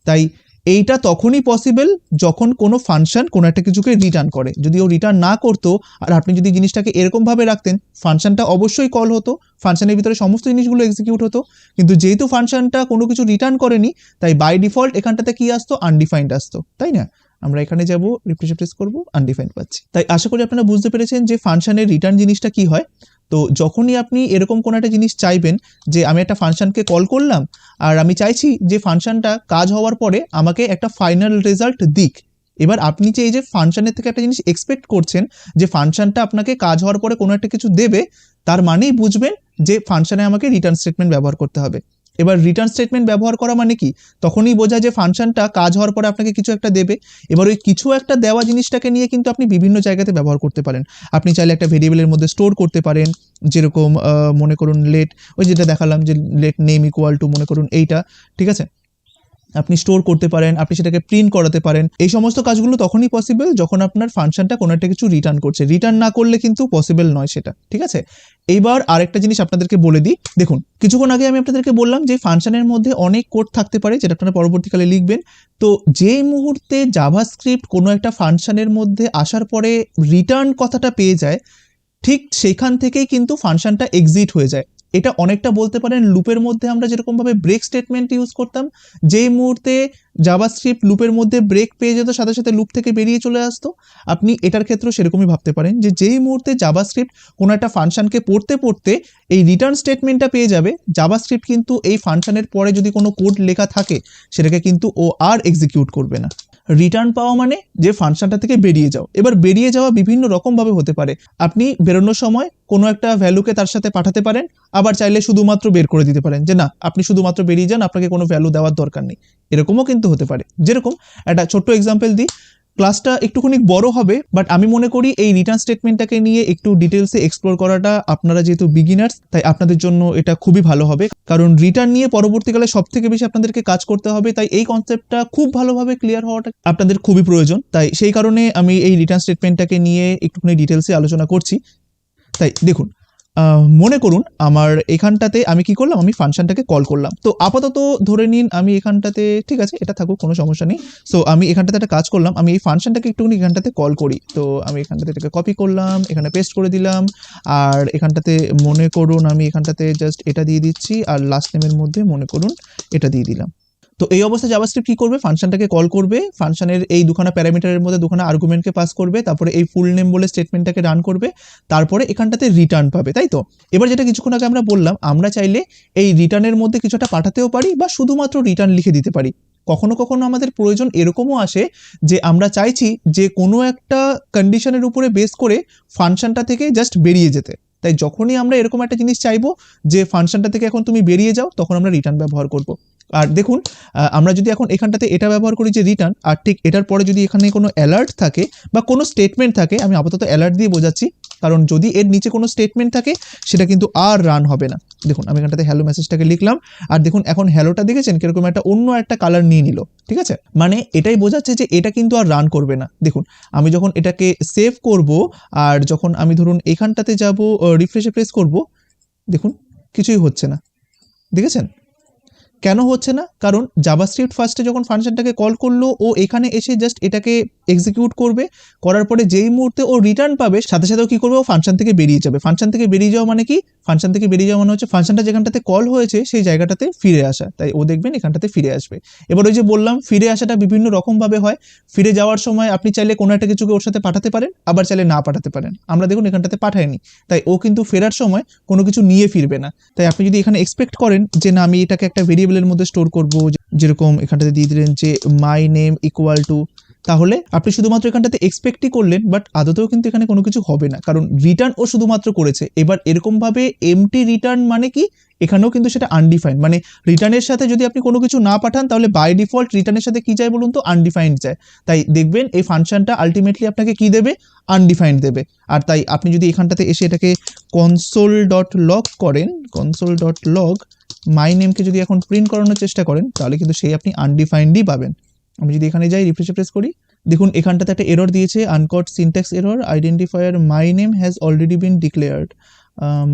তাই এইটা তখনই পসিবল যখন কোনো ফাংশন কোনো একটা কিছুকে রিটার্ন করে। যদি ও রিটার্ন না করতো আর আপনি যদি জিনিসটাকে এরকমভাবে রাখতেন, ফাংশনটা অবশ্যই কল হতো, ফাংশনের ভিতরে সমস্ত জিনিসগুলো এক্সিকিউট হতো, কিন্তু যেহেতু ফাংশনটা কোনো কিছু রিটার্ন করেনি, তাই বাই ডিফল্ট এখানটাতে কি আসতো, আনডিফাইন্ড আসতো, তাই না? আমরা এখানে যাব, রিফ্রেশ প্রেস করব, আনডিফাইন্ড পাচ্ছি। তাই আশা করি আপনারা বুঝতে পেরেছেন যে ফাংশনের রিটার্ন জিনিসটা কি হয়। তো যখনই আপনি এরকম কোনো একটা জিনিস চাইবেন, যে আমি একটা ফাংশনকে কল করলাম আর আমি চাইছি যে ফাংশনটা কাজ হওয়ার পরে আমাকে একটা ফাইনাল রেজাল্ট দিক। এবার আপনি যে এই যে ফাংশনের থেকে একটা জিনিস এক্সপেক্ট করছেন যে ফাংশনটা আপনাকে কাজ হওয়ার পরে কোনো একটা কিছু দেবে, তার মানেই বুঝবেন যে ফাংশনে আমাকে রিটার্ন স্টেটমেন্ট ব্যবহার করতে হবে। এবার রিটার্ন স্টেটমেন্ট ব্যবহার করা মানে কি, তখনই বোঝা যে ফাংশনটা কাজ হওয়ার পরে আপনাকে কিছু একটা দেবে। এবার ওই কিছু একটা দেওয়া জিনিসটাকে নিয়ে কিন্তু আপনি বিভিন্ন জায়গাতে ব্যবহার করতে পারেন। আপনি চাইলে একটা ভেরিয়েবলের মধ্যে স্টোর করতে পারেন, যেরকম মনে করুন লেট, ওই যেটা দেখালাম যে লেট নেম ইকুয়াল টু মনে করুন এইটা, ঠিক আছে, আপনি স্টোর করতে পারেন, আপনি সেটাকে প্রিন্ট করাতে পারেন। এই সমস্ত কাজগুলো তখনই পসিবল যখন আপনার ফাংশনটা কোনো একটা কিছু রিটার্ন করছে, রিটার্ন না করলে কিন্তু পসিবল নয় সেটা, ঠিক আছে। এইবার আরেকটা জিনিস আপনাদেরকে বলে দিই, দেখুন কিছুক্ষণ আগে আমি আপনাদেরকে বললাম যে ফাংশনের মধ্যে অনেক কোড থাকতে পারে যেটা আপনারা পরবর্তীকালে লিখবেন। তো যেই মুহূর্তে জাভাস্ক্রিপ্ট কোনো একটা ফাংশনের মধ্যে আসার পরে রিটার্ন কথাটা পেয়ে যায়, ঠিক সেখান থেকেই কিন্তু ফাংশনটা এক্সিট হয়ে যায়। এটা অনেকটা বলতে পারেন লুপের মধ্যে আমরা যেরকমভাবে ব্রেক স্টেটমেন্ট ইউজ করতাম, যেই মুহূর্তে জাভাস্ক্রিপ্ট লুপের মধ্যে ব্রেক পেয়ে যেত সাথে সাথে লুপ থেকে বেরিয়ে চলে আসতো, আপনি এটার ক্ষেত্রেও সেরকমই ভাবতে পারেন যে যেই মুহূর্তে জাভাস্ক্রিপ্ট কোনো একটা ফাংশনকে পড়তে পড়তে এই রিটার্ন স্টেটমেন্টটা পেয়ে যাবে, জাভাস্ক্রিপ্ট কিন্তু এই ফাংশনের পরে যদি কোনো কোড লেখা থাকে সেটাকে কিন্তু ও আর এক্সিকিউট করবে না। রিটার্ন পাওয়া মানে যে ফাংশনটা থেকে বেরিয়ে যাও। এবার বেরিয়ে যাওয়া বিভিন্ন রকমভাবে হতে পারে। আপনি বেরোনোর সময় কোনো একটা ভ্যালুকে তার সাথে পাঠাতে পারেন, আবার চাইলে শুধুমাত্র বের করে দিতে পারেন যে না আপনি শুধুমাত্র বেরিয়ে যান, আপনাকে কোনো ভ্যালু দেওয়ার দরকার নেই, এরকমও কিন্তু হতে পারে। যেরকম একটা ছোট্ট এক্সাম্পল দিই, ক্লাসটা একটুখানি বড় হবে, বাট আমি মনে করি এই রিটার্ন স্টেটমেন্টটাকে নিয়ে একটু ডিটেলসে এক্সপ্লোর করাটা, আপনারা যেহেতু বিগিনার্স তাই আপনাদের জন্য এটা খুবই ভালো হবে, কারণ রিটার্ন নিয়ে পরবর্তীকালে সব থেকে বেশি আপনাদেরকে কাজ করতে হবে। তাই এই কনসেপ্টটা খুব ভালোভাবে ক্লিয়ার হওয়াটা আপনাদের খুবই প্রয়োজন। তাই সেই কারণে আমি এই রিটার্ন স্টেটমেন্টটাকে নিয়ে একটুখানি ডিটেলসে আলোচনা করছি। তাই দেখুন, মনে করুন আমার এখানটাতে আমি কি করলাম, আমি ফাংশনটাকে কল করলাম। তো আপাতত ধরে নিন আমি এখানটাতে, ঠিক আছে এটা থাকুক, কোনো সমস্যা নেই। সো আমি এখানটাতে একটা কাজ করলাম, আমি এই ফাংশনটাকে একটুখানি এখানটাতে কল করি। তো আমি এখানটাতে এটাকে কপি করলাম, এখানে পেস্ট করে দিলাম, আর এখানটাতে মনে করুন আমি এখানটাতে জাস্ট এটা দিয়ে দিচ্ছি, আর লাস্ট নেমের মধ্যে মনে করুন এটা দিয়ে দিলাম। তো এই অবস্থায় জাভাস্ক্রিপ্ট কি করবে, ফাংশনটাকে কল করবে, ফাংশনের এই দুখানা প্যারামিটারের মধ্যে দুখানা আর্গুমেন্টকে পাস করবে, তারপরে এই ফুল নেম বলে স্টেটমেন্টটাকে রান করবে, তারপরে এখানটাতে রিটার্ন পাবে, তাই তো। এবার যেটা কিছুক্ষণ আগে আমরা বললাম, আমরা চাইলে এই রিটার্নের মধ্যে কিছুটা পাঠাতেও পারি বা শুধুমাত্র রিটার্ন লিখে দিতে পারি। কখনো কখনো আমাদের প্রয়োজন এরকমও আসে যে আমরা চাইছি যে কোনো একটা কন্ডিশনের উপরে বেস করে ফাংশনটা থেকে জাস্ট বেরিয়ে যেতে। তাই যখনই আমরা এরকম একটা জিনিস চাইবো যে ফাংশনটা থেকে এখন তুমি বেরিয়ে যাও, তখন আমরা রিটার্ন ব্যবহার করব। আর দেখুন আমরা যদি এখন এখানটাতে এটা ব্যবহার করি যে রিটার্ন, আর ঠিক এটার পরে যদি এখানে কোনো অ্যালার্ট থাকে বা কোনো স্টেটমেন্ট থাকে, আমি আপাতত অ্যালার্ট দিয়ে বোঝাচ্ছি, কারণ যদি এর নিচে কোনো স্টেটমেন্ট থাকে সেটা কিন্তু আর রান হবে না। দেখুন আমি এখানটাতে হ্যালো মেসেজটাকে লিখলাম, আর দেখুন এখন হ্যালোটা দেখেছেন কিরকম একটা অন্য একটা কালার নিয়ে নিল, ঠিক আছে, মানে এটাই বোঝাচ্ছে যে এটা কিন্তু আর রান করবে না। দেখুন আমি যখন এটাকে সেভ করব আর যখন আমি ধরুন এখানটাতে যাব রিফ্রেশে প্রেস করব, দেখুন কিছুই হচ্ছে না, দেখেছেন কেন হচ্ছে না? কারণ জাভাস্ক্রিপ্ট ফার্স্টে যখন ফাংশনটাকে কল করলো ও এখানে এসে জাস্ট এটাকে এক্সিকিউট করবে, করার পরে যেই মুহূর্তে ও রিটার্ন পাবে সাথে সাথেও কি করবে, ও ফাংশন থেকে বেরিয়ে যাবে। ফাংশন থেকে বেরিয়ে যাওয়া মানে কি? ফাংশন থেকে বেরিয়ে যাওয়া মানে হচ্ছে ফাংশনটা যেখানটাতে কল হয়েছে সেই জায়গাটাতে ফিরে আসা, তাই ও দেখবেন এখানটাতে ফিরে আসবে। এবার ওই যে বললাম ফিরে আসাটা বিভিন্ন রকমভাবে হয়। ফিরে যাওয়ার সময় আপনি চাইলে কোনো একটা কিছুকে ওর সাথে পাঠাতে পারেন, আবার চাইলে না পাঠাতে পারেন। আমরা দেখুন এখানটাতে পাঠাইনি, তাই ও কিন্তু ফেরার সময় কোনো কিছু নিয়ে ফিরবে না। তাই আপনি যদি এখানে এক্সপেক্ট করেন যে না আমি এটাকে একটা ভেরিয়েবলের মধ্যে স্টোর করব, যেরকম এখানটাতে দিয়ে দিলেন যে মাই নেম ইকুয়াল টু, তাহলে আপনি শুধুমাত্র এখানটাতে এক্সপেক্টই করলেন, বাট আদতেও কিন্তু এখানে কোনো কিছু হবে না, কারণ রিটার্ন ও শুধুমাত্র করেছে। এবার এরকমভাবে এমটি রিটার্ন মানে কি, এখানেও কিন্তু সেটা আনডিফাইন্ড, মানে রিটার্নের সাথে যদি আপনি কোনো কিছু না পাঠান তাহলে বাই ডিফল্ট রিটার্নের সাথে কি যায় বলুন তো, আনডিফাইন্ড যায়। তাই দেখবেন এই ফাংশনটা আলটিমেটলি আপনাকে কি দেবে, আনডিফাইন্ড দেবে। আর তাই আপনি যদি এখানটাতে এসে এটাকে কনসোল ডট লগ করেন, কনসোল ডট লগ মাই নেমকে যদি এখন প্রিন্ট করানোর চেষ্টা করেন তাহলে কিন্তু সেই আপনি আনডিফাইন্ডই পাবেন। আমি যদি এখানে যাই রিফ্রেশ প্রেস করি, দেখুন এখানটাতে একটা এরর দিয়েছে, uncaught syntax error, identifier my name has already been declared.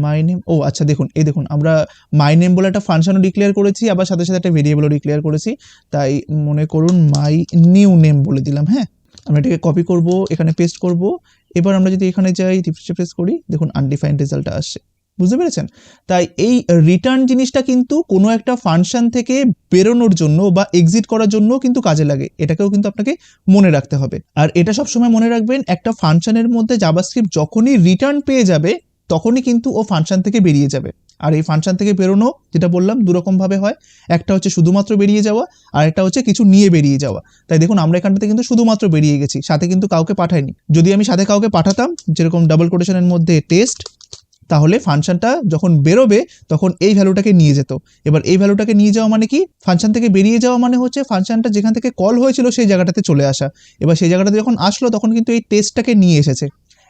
My name, ও আচ্ছা দেখুন এই দেখুন আমরা মাই নেম বলে একটা ফাংশনও ডিক্লেয়ার করেছি, আবার সাথে সাথে একটা ভেরিয়েবলও ডিক্লেয়ার করেছি। তাই মনে করুন মাই নিউ নেম বলে দিলাম। হ্যাঁ, আমরা এটাকে কপি করব, এখানে পেস্ট করব। এবার আমরা যদি এখানে যাই রিফ্রেশ প্রেস করি, দেখুন আনডিফাইন্ড রেজাল্টটা আসছে। বুঝতে পেরেছেন? তাই এই রিটার্ন জিনিসটা কিন্তু কোনো একটা ফাংশন থেকে বেরোনোর জন্য বা এক্সিট করার জন্য কিন্তু কাজে লাগে, এটাকেও কিন্তু আপনাকে মনে রাখতে হবে। আর এটা সবসময় মনে রাখবেন, একটা ফাংশনের মধ্যে জাভাস্ক্রিপ্ট যখনই রিটার্ন পেয়ে যাবে তখনই কিন্তু ও ফাংশন থেকে বেরিয়ে যাবে। আর এই ফাংশন থেকে বেরোনো যেটা বললাম দুরকম ভাবে হয়, একটা হচ্ছে শুধুমাত্র বেরিয়ে যাওয়া, আর একটা হচ্ছে কিছু নিয়ে বেরিয়ে যাওয়া। তাই দেখুন আমরা এখানটাতে কিন্তু শুধুমাত্র বেরিয়ে গেছি, সাথে কিন্তু কাউকে পাঠাইনি। যদি আমি সাথে কাউকে পাঠাতাম, যেরকম ডাবল কোটেশনের মধ্যে টেস্ট, তাহলে ফাংশনটা যখন বেরোবে তখন এই ভ্যালুটাকে নিয়ে যেত। এবার এই ভ্যালুটাকে নিয়ে যাওয়া মানে কি, ফাংশন থেকে বেরিয়ে যাওয়া মানে হচ্ছে ফাংশনটা যেখান থেকে কল হয়েছিল সেই জায়গাটাতে চলে আসা। এবার সেই জায়গাটাতে যখন আসলো তখন কিন্তু এই টেস্টটাকে নিয়ে এসেছে।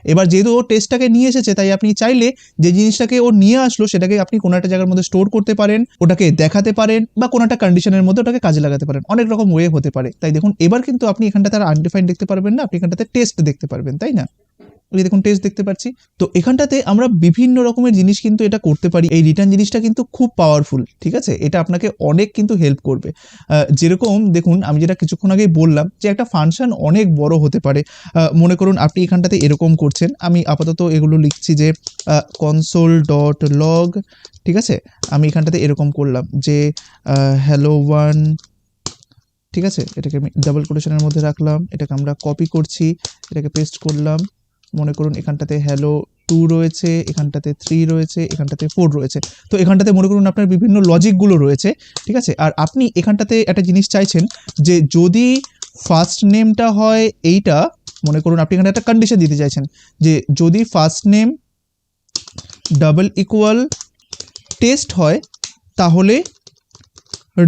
এবার যেহেতু ও টেস্টটাকে নিয়ে এসেছে তাই আপনি চাইলে যে জিনিসটাকে ও নিয়ে আসলো সেটাকে আপনি কোনো একটা জায়গার মধ্যে স্টোর করতে পারেন, ওটাকে দেখাতে পারেন, বা কোনো একটা কন্ডিশনের মধ্যে ওটাকে কাজে লাগাতে পারেন। অনেক রকম ওয়ে হতে পারে। তাই দেখুন এবার কিন্তু আপনি এখানটাতে আর আনডিফাইন্ড দেখতে পারবেন না, আপনি এখানটাতে টেস্ট দেখতে পারবেন, তাই না? এই দেখুন টেস্ট দেখতে পাচ্ছি। তো এখানটাতে আমরা বিভিন্ন রকমের জিনিস কিন্তু এটা করতে পারি। এই রিটার্ন জিনিসটা কিন্তু খুব পাওয়ারফুল, ঠিক আছে, এটা আপনাকে অনেক কিন্তু হেল্প করবে। যেরকম দেখুন আমি যেটা কিছুক্ষণ আগেই বললাম যে একটা ফাংশন অনেক বড় হতে পারে। মনে করুন আপনি এখানটাতে এরকম করছেন, আমি আপাতত এগুলো লিখছি যে কনসোল ডট লগ, ঠিক আছে, আমি এখানটাতে এরকম করলাম যে হ্যালো ওয়ান, ঠিক আছে, এটাকে আমি ডাবল কোটেশনের মধ্যে রাখলাম, এটাকে আমরা কপি করছি, এটাকে পেস্ট করলাম। মনে করুন এখানটাতে হ্যালো 2 রয়েছে, এখানটাতে 3 রয়েছে, এখানটাতে 4 রয়েছে। তো এখানটাতে মনে করুন আপনার বিভিন্ন লজিকগুলো রয়েছে, ঠিক আছে। আর আপনি এখানটাতে একটা জিনিস চাইছেন যে যদি ফার্স্ট নেমটা হয় এইটা, মনে করুন আপনি এখানে একটা কন্ডিশন দিতে চাইছেন যে যদি first name double equal test হয় তাহলে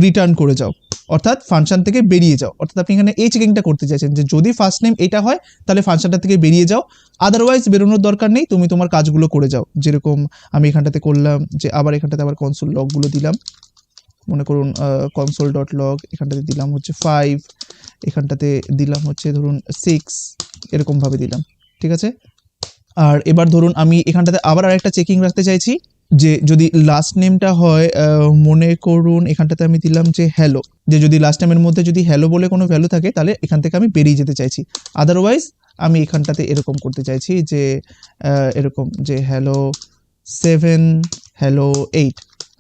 রিটার্ন করে যাও, অর্থাৎ ফাংশন থেকে বেরিয়ে যাও। অর্থাৎ আপনি এখানে এই চেকিংটা করতে চাইছেন যে যদি ফার্স্ট নেম এটা হয় তাহলে ফাংশনটা থেকে বেরিয়ে যাও, আদারওয়াইজ বেরোনোর দরকার নেই, তুমি তোমার কাজগুলো করে যাও। যেরকম আমি এখানটাতে করলাম যে আবার এখানটাতে আবার কনসোল লগগুলো দিলাম, মনে করুন কনসোল ডট লগ, এখানটাতে দিলাম হচ্ছে 5, এখানটাতে দিলাম হচ্ছে ধরুন 6, এরকমভাবে দিলাম, ঠিক আছে। আর এবার ধরুন আমি এখানটাতে আবার আরেকটা চেকিং রাখতে চাইছি যে যদি লাস্ট নেমটা হয়, মনে করুন এখানটাতে আমি দিলাম যে হ্যালো, যে যদি লাস্ট নেমের মধ্যে যদি হ্যালো বলে কোনো ভ্যালু থাকে তাহলে এখান থেকে আমি বেরিয়ে যেতে চাইছি, আদারওয়াইজ আমি এখানটাতে এরকম করতে চাইছি যে এরকম যে হ্যালো 7, হ্যালো 8,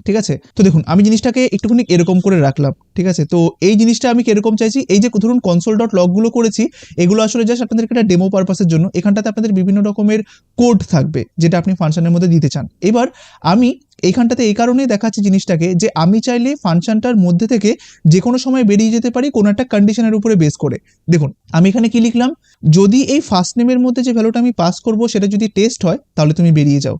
ঠিক আছে। তো দেখুন আমি জিনিসটাকে একটুখানি এরকম করে রাখলাম, ঠিক আছে। তো এই জিনিসটা আমি কিরকম চাইছি, এই যে ধরুন কনসোল ডট লগগুলো করেছি এগুলো আসলে জাস্ট আপনাদেরকে একটা ডেমো পারপাসের জন্য। এখানটাতে আপনাদের বিভিন্ন রকমের কোড থাকবে যেটা আপনি ফাংশনের মধ্যে দিতে চান। এবার আমি এইখানটাতে এই কারণেই দেখাচ্ছি জিনিসটাকে যে আমি চাইলে ফাংশনটার মধ্যে থেকে যে কোনো সময় বেরিয়ে যেতে পারি কোনো একটা কন্ডিশনের উপরে বেস করে। দেখুন আমি এখানে কি লিখলাম, যদি এই ফার্স্ট নেমের মধ্যে যে ভ্যালুটা আমি পাস করব সেটা যদি টেস্ট হয় তাহলে তুমি বেরিয়ে যাও,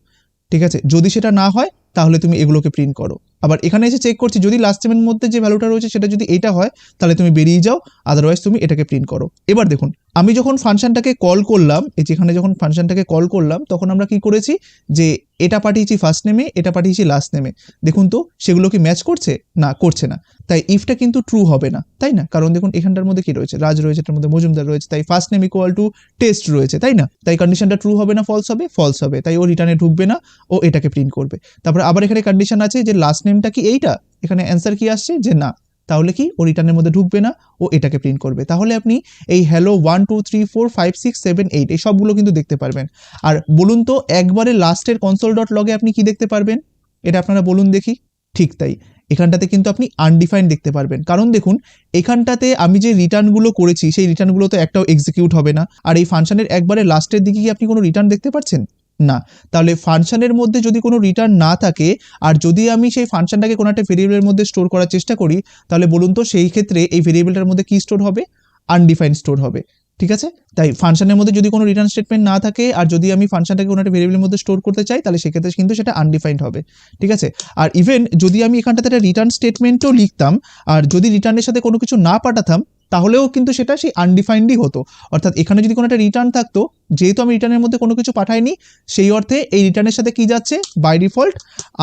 ঠিক আছে, যদি সেটা না হয় তাহলে তুমি এগুলোকে প্রিন্ট করো। আবার এখানে এসে চেক করছি যদি লাস্ট নেমের মধ্যে যে ভ্যালুটা রয়েছে সেটা যদি এইটা হয় তাহলে তুমি বেরিয়ে যাও, আদারওয়াইজ তুমি এটাকে প্রিন্ট করো। এবার দেখুন আমি যখন ফাংশনটাকে কল করলাম, এই যেখানে যখন ফাংশনটাকে কল করলাম তখন আমরা কি করেছি যে এটা পাঠিয়েছি ফার্স্ট নেমে, এটা পাঠিয়েছি লাস্ট নেমে। দেখুন তো সেগুলো কি ম্যাচ করছে? না, করছে না। তাই ইফটা কিন্তু ট্রু হবে না, তাই না? কারণ দেখুন এখানটার মধ্যে কি রয়েছে, রাজ রয়েছে, এটার মধ্যে মজুমদার রয়েছে, তাই first name equal to test রয়েছে, তাই না? তাই কন্ডিশনটা ট্রু হবে না ফলস হবে? ফলস হবে। তাই ও রিটার্নে ঢুকবে না, ও এটাকে প্রিন্ট করবে। তারপরে আবার এখানে কন্ডিশন আছে যে লাস্ট নেমটা কি এইটা, এখানে অ্যান্সার কি আসছে যে না, তাহলে কি ও রিটার্নের মধ্যে ঢুকবে না, ও এটাকে প্রিন্ট করবে। তাহলে আপনি এই হ্যালো 1 2 3 4 5 6 7 8 এই সবগুলো কিন্তু দেখতে পারবেন। আর বলুন তো একবারে লাস্টের কনসোল ডট লগে আপনি কি দেখতে পারবেন? এটা আপনারা বলুন দেখি। ঠিক তাই, এখানটাতে কিন্তু আপনি আনডিফাইন্ড দেখতে পারবেন। কারণ দেখুন এখানটাতে আমি যে রিটার্নগুলো করেছি সেই রিটার্নগুলো তো একটাও এক্সিকিউট হবে না। আর এই ফাংশনের একবারে লাস্টের দিকে কি আপনি কোনো রিটার্ন দেখতে পাচ্ছেন? না। তাহলে ফাংশনের মধ্যে যদি কোনো রিটার্ন না থাকে আর যদি আমি সেই ফাংশনটাকে কোনো একটা ভেরিয়েবলের মধ্যে স্টোর করার চেষ্টা করি, তাহলে বলুন তো সেই ক্ষেত্রে এই ভেরিয়েবলটার মধ্যে কি স্টোর হবে? আনডিফাইন্ড স্টোর হবে। ঠিক আছে? তাই ফাংশনের মধ্যে যদি কোনো রিটার্ন স্টেটমেন্ট না থাকে আর যদি আমি ফাংশনটাকে কোনো একটা ভেরিয়েবলের মধ্যে স্টোর করতে চাই তাহলে সেক্ষেত্রে কিন্তু সেটা আনডিফাইন্ড হবে। ঠিক আছে? আর ইভেন যদি আমি এখানটাতে একটা রিটার্ন স্টেটমেন্টও লিখতাম আর যদি রিটার্নের সাথে কোনো কিছু না পাঠাতাম তাহলেও কিন্তু সেটা সেই আনডিফাইন্ডই হতো। অর্থাৎ এখানে যদি কোনো একটা রিটার্ন থাকতো, যেহেতু আমি রিটার্নের মধ্যে কোনো কিছু পাঠাইনি সেই অর্থে এই রিটার্নের সাথে কি যাচ্ছে? বাই ডিফল্ট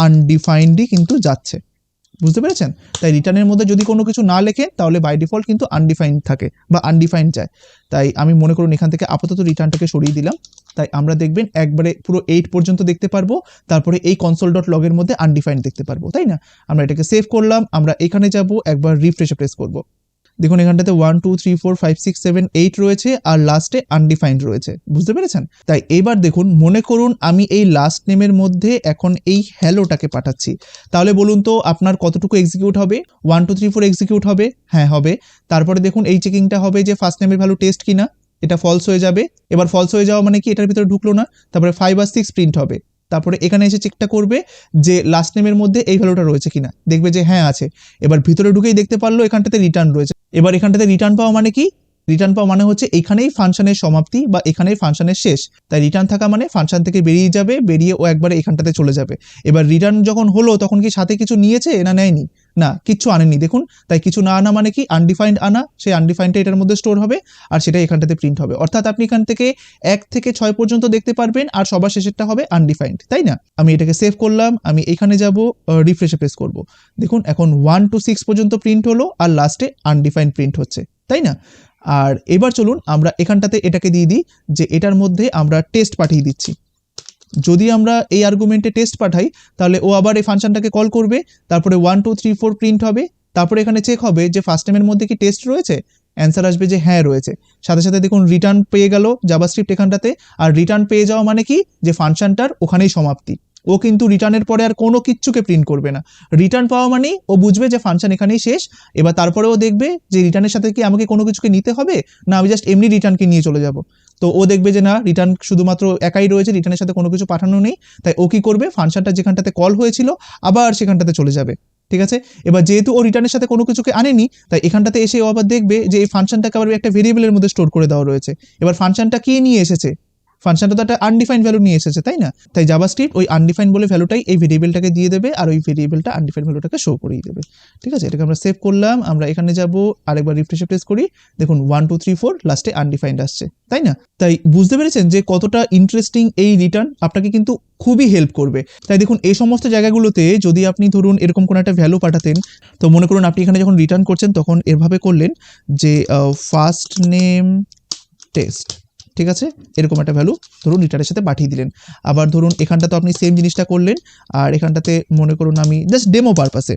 আনডিফাইন্ডই কিন্তু যাচ্ছে। বুঝতে পেরেছেন? তাই রিটার্নের মধ্যে যদি কোনো কিছু না লেখে তাহলে বাই ডিফল্ট কিন্তু আনডিফাইন্ড থাকে বা আনডিফাইন্ড যায়। তাই আমি মনে করুন এখান থেকে আপাতত রিটার্নটাকে সরিয়ে দিলাম। তাই আমরা দেখবেন একবারে পুরো 8 পর্যন্ত দেখতে পারবো, তারপরে এই কনসোল ডট লগের মধ্যে আনডিফাইন্ড দেখতে পারবো, তাই না? আমরা এটাকে সেভ করলাম, আমরা এখানে যাব, একবার রিফ্রেশে প্রেস করব। দেখুন এখানটাতে 1 2 3 4 5 6 7 8 রয়েছে আর লাস্টে আনডিফাইন্ড রয়েছে। বুঝতে পেরেছেন? তাই এবার দেখুন মনে করুন আমি এই লাস্ট নেমের মধ্যে এখন এই হ্যালোটাকে পাঠাচ্ছি, তাহলে বলুন তো আপনার কতটুকু এক্সিকিউট হবে? 1 2 3 4 এক্সিকিউট হবে? হ্যাঁ হবে। তারপরে দেখুন এই চেকিংটা হবে যে ফার্স্ট নেমের ভ্যালু টেস্ট কিনা, এটা ফলস হয়ে যাবে। এবার ফলস হয়ে যাওয়া মানে কি এটার ভিতরে ঢুকলো না। তারপরে 5 আর 6 প্রিন্ট হবে। তারপরে এখানে এসে চেকটা করবে যে লাস্ট নেমের মধ্যে এই ভ্যালুটা রয়েছে কিনা, দেখবে যে হ্যাঁ আছে। এবার ভিতরে ঢুকেই দেখতে পারলো এখানটাতে রিটার্ন রয়েছে। এবার এখানটাতে রিটার্ন পাওয়া মানে কি? রিটার্ন পাওয়া মানে হচ্ছে এখানেই ফাংশনের সমাপ্তি বা এখানেই ফাংশনের শেষ। তাই রিটার্ন থাকা মানে ফাংশন থেকে বেরিয়ে যাবে, বেরিয়ে ও একবারে এখানটাতে চলে যাবে। এবার রিটার্ন যখন হলো তখন কি সাথে কিছু নিয়েছে না নেয়নি? না, কিচ্ছু আনেনি। দেখুন তাই কিছু না আনা মানে কি? আনডিফাইন্ড আনা। সেই আনডিফাইন্ডটা এটার মধ্যে স্টোর হবে আর সেটা এখানটাতে প্রিন্ট হবে। অর্থাৎ আপনি এখান থেকে 1 থেকে 6 পর্যন্ত দেখতে পারবেন আর সবার শেষেরটা হবে আনডিফাইন্ড, তাই না? আমি এটাকে সেভ করলাম, আমি এখানে যাব, রিফ্রেশে প্রেস করব। দেখুন এখন 1 to 6 পর্যন্ত প্রিন্ট হলো আর লাস্টে আনডিফাইন্ড প্রিন্ট হচ্ছে, তাই না? আর এবার চলুন আমরা এখানটাতে এটাকে দিয়ে দিই যে এটার মধ্যে আমরা টেস্ট পাঠিয়ে দিচ্ছি। যদি আমরা এই আর্গুমেন্টে টেস্ট পাঠাই তাহলে ও আবার এই ফাংশনটাকে কল করবে, তারপরে 1 2 3 4 প্রিন্ট হবে, তারপরে এখানে চেক হবে যে ফার্স্ট নেমের মধ্যে কি টেস্ট রয়েছে, অ্যান্সার আসবে যে হ্যাঁ রয়েছে। সাথে সাথে দেখুন রিটার্ন পেয়ে গেল জাভাস্ক্রিপ্ট এখানটাতে। আর রিটার্ন পেয়ে যাওয়া মানে কি? যে ফাংশনটার ওখানেই সমাপ্তি। ও কিন্তু রিটার্নের পরে আর কোনো কিচ্ছুকে প্রিন্ট করবে না। রিটার্ন পাওয়া মানেই ও বুঝবে যে ফাংশন এখানেই শেষ। এবার তারপরে ও দেখবে যে রিটার্নের সাথে কি আমাকে কোনো কিছুকে নিতে হবে, না আমি জাস্ট এমনি রিটার্নকে নিয়ে চলে যাব। তো ও দেখবে যে না, রিটার্ন শুধুমাত্র একাই রয়েছে, রিটার্নের সাথে কোনো কিছু পাঠানো নেই। তাই ও কি করবে? ফাংশনটা যেখানটাতে কল হয়েছিল আবার সেখানটাতে চলে যাবে। ঠিক আছে? এবার যেহেতু ও রিটার্নের সাথে কোনো কিছুকে আনেনি তাই এখানটাতে এসে ও আবার দেখবে যে এই ফাংশনটাকে আবার একটা ভেরিয়েবলের মধ্যে স্টোর করে দেওয়া রয়েছে। এবার ফাংশনটা কি নিয়ে এসেছে? ফাংশনটা তো একটা আনডিফাইন্ড ভ্যালু নিয়ে এসেছে, তাই না? তাই জাভাস্ক্রিপ্ট ওই আনডিফাইন্ড বলে ভ্যালুটাই এই ভেরিয়েবলটাকে দিয়ে দেবে আর ওই ভেরিয়েবলটা আনডিফাইন্ড ভ্যালুটাকে শো করিয়ে দেবে। ঠিক আছে? এটাকে আমরা সেভ করলাম, আমরা এখানে যাব, আরেকবার রিফ্রেশে প্রেস করি, দেখুন 1 2 3 4 লাস্টে আনডিফাইন্ড আসছে, তাই না? তাই বুঝতে পেরেছেন যে কতটা ইন্টারেস্টিং এই রিটার্ন, আপনাকে কিন্তু খুবই হেল্প করবে। তাই দেখুন এই সমস্ত জায়গাগুলোতে যদি আপনি ধরুন এরকম কোনো একটা ভ্যালু পাঠাতেন, তো মনে করুন আপনি এখানে যখন রিটার্ন করছেন তখন এভাবে করলেন যে ফার্স্ট নেম টেস্ট, ঠিক আছে? এরকম একটা ভ্যালু ধরুন রিটার্নের সাথে পাঠিয়ে দিলেন। আবার ধরুন এখানটা তো আপনি সেম জিনিসটা করলেন আর এখানটাতে মনে করুন আমি জাস্ট ডেমো পারপাসে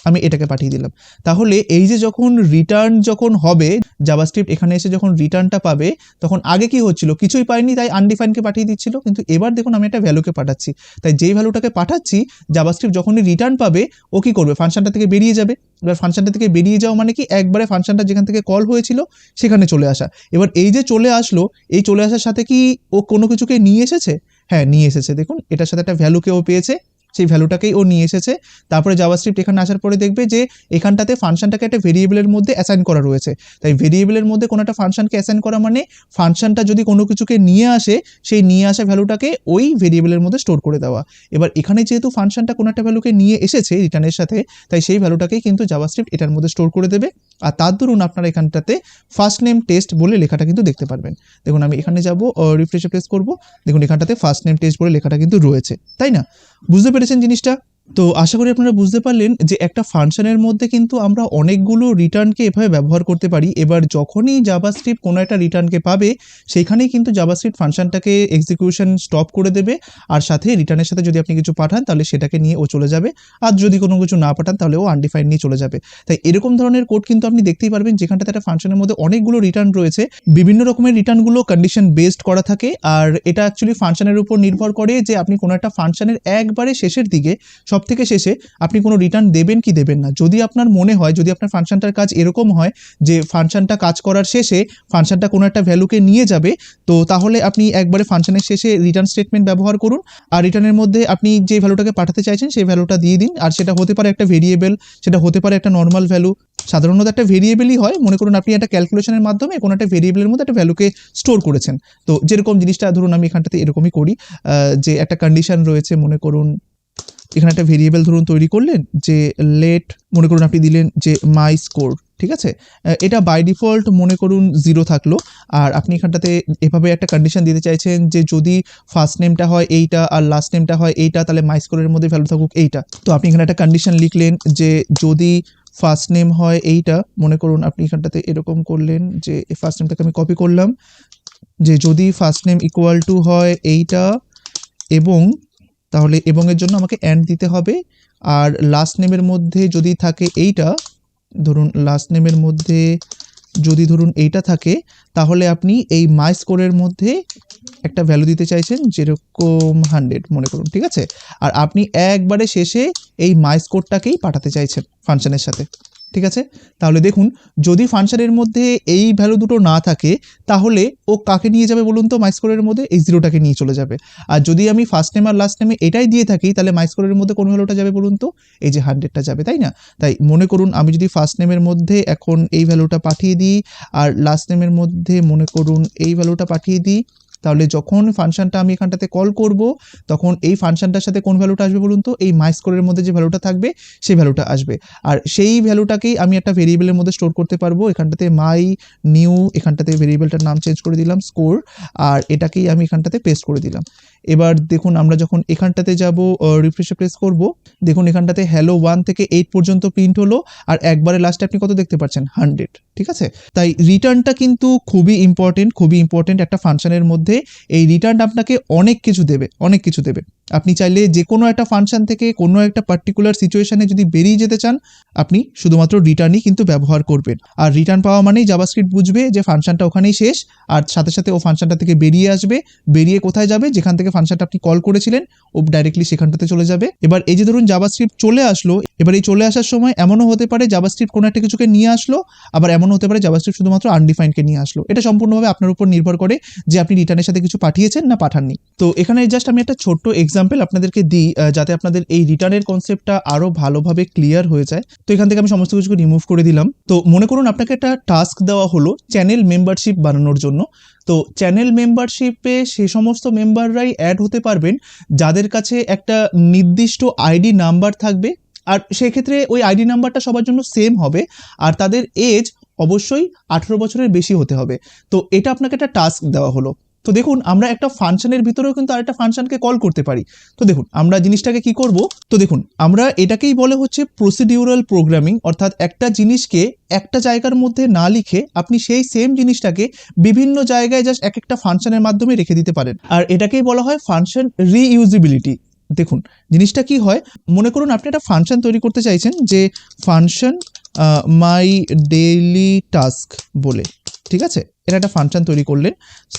আমি এটাকে পাঠিয়ে দিলাম। তাহলে এই যে যখন রিটার্ন যখন হবে, জাভাস্ক্রিপ্ট এখানে এসে যখন রিটার্নটা পাবে তখন আগে কি হচ্ছিল? কিছুই পাইনি তাই আনডিফাইন্ডকে পাঠিয়ে দিচ্ছিল। কিন্তু এবার দেখুন আমি একটা ভ্যালুকে পাঠাচ্ছি, তাই যেই ভ্যালুটাকে পাঠাচ্ছি জাভাস্ক্রিপ্ট যখনই রিটার্ন পাবে ও কি করবে? ফাংশনটা থেকে বেরিয়ে যাবে। এবার ফাংশনটা থেকে বেরিয়ে যাওয়া মানে কি? একবারে ফাংশনটা যেখান থেকে কল হয়েছিল সেখানে চলে আসা। এবার এই যে চলে আসলো, এই চলে আসার সাথে কি ও কোনো কিছুকে নিয়ে এসেছে? হ্যাঁ নিয়ে এসেছে। দেখুন এটার সাথে একটা ভ্যালুকে ও পেয়েছে সেই ভ্যালুটাকেই ও নিয়ে এসেছে। তারপরে জাভাস্ক্রিপ্ট এখানে আসার পরে দেখবে যে এখানটাতে ফাংশনটাকে একটা ভেরিয়েবলের মধ্যে অ্যাসাইন করা রয়েছে। তাই ভেরিয়েবলের মধ্যে কোনো একটা ফাংশনকে অ্যাসাইন করা মানে ফাংশনটা যদি কোনো কিছুকে নিয়ে আসে, সেই নিয়ে আসা ভ্যালুটাকে ওই ভেরিয়েবলের মধ্যে স্টোর করে দেওয়া। এবার এখানে যেহেতু ফাংশনটা কোনো একটা ভ্যালুকে নিয়ে এসেছে রিটার্নের সাথে, তাই সেই ভ্যালুটাকেই কিন্তু জাভাস্ক্রিপ্ট এটার মধ্যে স্টোর করে দেবে। আর তার দরুন আপনারা এখানটাতে ফার্স্ট নেম টেস্ট বলে লেখাটা কিন্তু দেখতে পারবেন। দেখুন আমি এখানে যাব, রিফ্রেশে প্রেস করব, দেখুন এখানটাতে ফার্স্ট নেম টেস্ট বলে লেখাটা কিন্তু রয়েছে, তাই না? বুঝতে পেরেছেন জিনিসটা? তো আশা করি আপনারা বুঝতে পারলেন যে একটা ফাংশনের মধ্যে কিন্তু আমরা অনেকগুলো রিটার্নকে এভাবে ব্যবহার করতে পারি। এবার যখনই জাভাস্ক্রিপ্ট কোনো একটা রিটার্নকে পাবে, সেইখানেই কিন্তু জাভাস্ক্রিপ্ট ফাংশনটাকে এক্সিকিউশন স্টপ করে দেবে, আর সাথে রিটার্নের সাথে যদি আপনি কিছু পাঠান তাহলে সেটাকে নিয়ে ও চলে যাবে, আর যদি কোনো কিছু না পাঠান তাহলে ও আনডিফাইন্ড নিয়ে চলে যাবে। তাই এরকম ধরনের কোড কিন্তু আপনি দেখতেই পারবেন যেখানটাতে একটা ফাংশনের মধ্যে অনেকগুলো রিটার্ন রয়েছে। বিভিন্ন রকমের রিটার্নগুলো কন্ডিশন বেসড করা থাকে, আর এটা অ্যাকচুয়ালি ফাংশনের উপর নির্ভর করে যে আপনি কোনো একটা ফাংশনের একবারে শেষের দিকে, সব থেকে শেষে আপনি কোনো রিটার্ন দেবেন কি দেবেন না। যদি আপনার মনে হয়, যদি আপনার ফাংশনটার কাজ এরকম হয় যে ফাংশনটা কাজ করার শেষে ফাংশনটা কোনো একটা ভ্যালুকে নিয়ে যাবে, তো তাহলে আপনি একবারে ফাংশনের শেষে রিটার্ন স্টেটমেন্ট ব্যবহার করুন, আর রিটার্নের মধ্যে আপনি যে ভ্যালুটাকে পাঠাতে চাইছেন সেই ভ্যালুটা দিয়ে দিন। আর সেটা হতে পারে একটা ভেরিয়েবল, সেটা হতে পারে একটা নর্মাল ভ্যালু, সাধারণত একটা ভেরিয়েবলই হয়। মনে করুন আপনি একটা ক্যালকুলেশনের মাধ্যমে কোনো একটা ভেরিয়েবলের মধ্যে একটা ভ্যালুকে স্টোর করেছেন। তো যেরকম জিনিসটা ধরুন আমি এখানটাতে এরকমই করি, যে একটা কন্ডিশন রয়েছে, মনে করুন এখানে একটা ভেরিয়েবল ধরুন তৈরি করলেন যে লেট, মনে করুন আপনি দিলেন যে মাই স্কোর, ঠিক আছে? এটা বাই ডিফল্ট মনে করুন 0 থাকলো, আর আপনি এখানটাতে এভাবে একটা কন্ডিশন দিতে চাইছেন যে যদি ফার্স্ট নেমটা হয় এইটা আর লাস্ট নেমটা হয় এইটা, তাহলে মাই স্কোরের মধ্যে ভ্যালু থাকুক এইটা। তো আপনি এখানে একটা কন্ডিশন লিখলেন যে যদি ফার্স্ট নেম হয় এইটা, মনে করুন আপনি এখানটাতে এরকম করলেন যে ফার্স্ট নেমটাকে আমি কপি করলাম, যে যদি ফার্স্ট নেম ইকুয়াল টু হয় এইটা এবং, তাহলে এবং এর জন্য আমাকে অ্যান্ড দিতে হবে, আর লাস্ট নেমের মধ্যে যদি থাকে এইটা, ধরুন লাস্ট নেমের মধ্যে যদি ধরুন এইটা থাকে, তাহলে আপনি এই মাই স্কোরের মধ্যে একটা ভ্যালু দিতে চাইছেন যেরকম 100 মনে করুন, ঠিক আছে? আর আপনি একবারে শেষে এই মাই স্কোরটাকেই পাঠাতে চাইছেন ফাংশনের সাথে, ঠিক আছে? তাহলে দেখুন যদি ফাংশনের মধ্যে এই ভ্যালু দুটো না থাকে, তাহলে ও কাকে নিয়ে যাবে বলুন তো? মাই স্কোরের মধ্যে এই 0টাকে নিয়ে চলে যাবে। আর যদি আমি ফার্স্ট নেম আর লাস্ট নেমে এটাই দিয়ে থাকি, তাহলে মাই স্কোরের মধ্যে কোন ভ্যালুটা যাবে বলুন তো? এই যে 100টা যাবে, তাই না? তাই মনে করুন আমি যদি ফার্স্ট নেমের মধ্যে এখন এই ভ্যালুটা পাঠিয়ে দিই, আর লাস্ট নেমের মধ্যে মনে করুন এই ভ্যালুটা পাঠিয়ে দিই, তাহলে যখন ফাংশনটা আমি এখানটাতে কল করব, তখন এই ফাংশনটার সাথে কোন ভ্যালুটা আসবে বলুন তো? এই মাই স্কোরের মধ্যে যে ভ্যালুটা থাকবে সেই ভ্যালুটা আসবে, আর সেই ভ্যালুটাকেই আমি একটা ভেরিয়েবলের মধ্যে স্টোর করতে পারবো। এখানটাতে মাই নিউ, এখানটাতে ভেরিয়েবলটার নাম চেঞ্জ করে দিলাম স্কোর, আর এটাকেই আমি এখানটাতে পেস্ট করে দিলাম। এবার দেখুন আমরা যখন এখানটাতে যাব, রিফ্রেশে প্রেস করব, দেখুন এখানটাতে হ্যালো 1 থেকে 8 পর্যন্ত প্রিন্ট হলো, আর একবারে লাস্টে আপনি কত দেখতে পাচ্ছেন? 100, ঠিক আছে? তাই রিটার্নটা কিন্তু খুবই ইম্পর্টেন্ট একটা ফাংশনের মধ্যে। এই রিটার্ন আপনাকে অনেক কিছু দেবে, অনেক কিছু দেবে। আপনি চাইলে যে কোনো একটা ফাংশন থেকে কোনো একটা পার্টিকুলার সিচুয়েশনে যদি বেরিয়ে যেতে চান, আপনি শুধুমাত্র রিটার্নই কিন্তু ব্যবহার করবেন। আর রিটার্ন পাওয়া মানেই জাভাস্ক্রিপ্ট বুঝবে যে ফাংশনটা ওখানেই শেষ, আর সাথে সাথে ও ফাংশনটা থেকে বেরিয়ে আসবে। বেরিয়ে কোথায় যাবে? যেখান থেকে ফাংশনটা আপনি কল করেছিলেন, ও ডাইরেক্টলি সেখানটাতে চলে যাবে। এবার এই যে ধরুন জাভাস্ক্রিপ্ট চলে আসলো, এবার এই চলে আসার সময় এমনও হতে পারে জাভাস্ক্রিপ্ট কোনো একটা কিছুকে নিয়ে আসলো, আবার এমনও হতে পারে জাভাস্ক্রিপ্ট শুধুমাত্র আনডিফাইন্ডকে নিয়ে আসলো। এটা সম্পূর্ণভাবে আপনার উপর নির্ভর করে যে আপনি রিটার্নের সাথে কিছু পাঠিয়েছেন না পাঠাননি। তো এখানে জাস্ট আমি একটা ছোট্ট এক্সাম্পল আপনাদেরকে দিই, যাতে আপনাদের এই রিটার্নের কনসেপ্টটা আরো ভালোভাবে ক্লিয়ার হয়ে যায়। তো এখান থেকে আমি সমস্ত কিছুকে রিমুভ করে দিলাম। তো মনে করুন আপনাকে একটা টাস্ক দেওয়া হলো চ্যানেল মেম্বারশিপ বানানোর জন্য। তো চ্যানেল মেম্বারশিপে সে সমস্ত মেম্বাররাই অ্যাড হতে পারবেন যাদের কাছে একটা নির্দিষ্ট আইডি নাম্বার থাকবে, আর সেক্ষেত্রে ওই আইডি নাম্বারটা সবার জন্য সেম হবে, আর তাদের এজ অবশ্যই 18 বছরের বেশি হতে হবে। তো এটা আপনাকে একটা টাস্ক দেওয়া হলো। তো দেখুন আমরা একটা ফাংশনের ভিতরেও কিন্তু আরেকটা ফাংশনকে কল করতে পারি। তো দেখুন আমরা জিনিসটাকে কি করব? তো দেখুন আমরা এটাকেই বলে হচ্ছে প্রসিডিউরাল প্রোগ্রামিং, অর্থাৎ একটা জিনিসকে একটা জায়গার মধ্যে না লিখে আপনি সেই সেম জিনিসটাকে বিভিন্ন জায়গায় জাস্ট এক একটা ফাংশনের মাধ্যমে রেখে দিতে পারেন, আর এটাকেই বলা হয় ফাংশন রিইউজিবিলিটি। দেখুন জিনিসটা কি হয়, মনে করুন আপনি একটা ফাংশন তৈরি করতে চাইছেন যে ফাংশন মাই ডেইলি টাস্ক বলে, ঠিক আছে? এটা একটা ফাংশন তৈরি করলেন।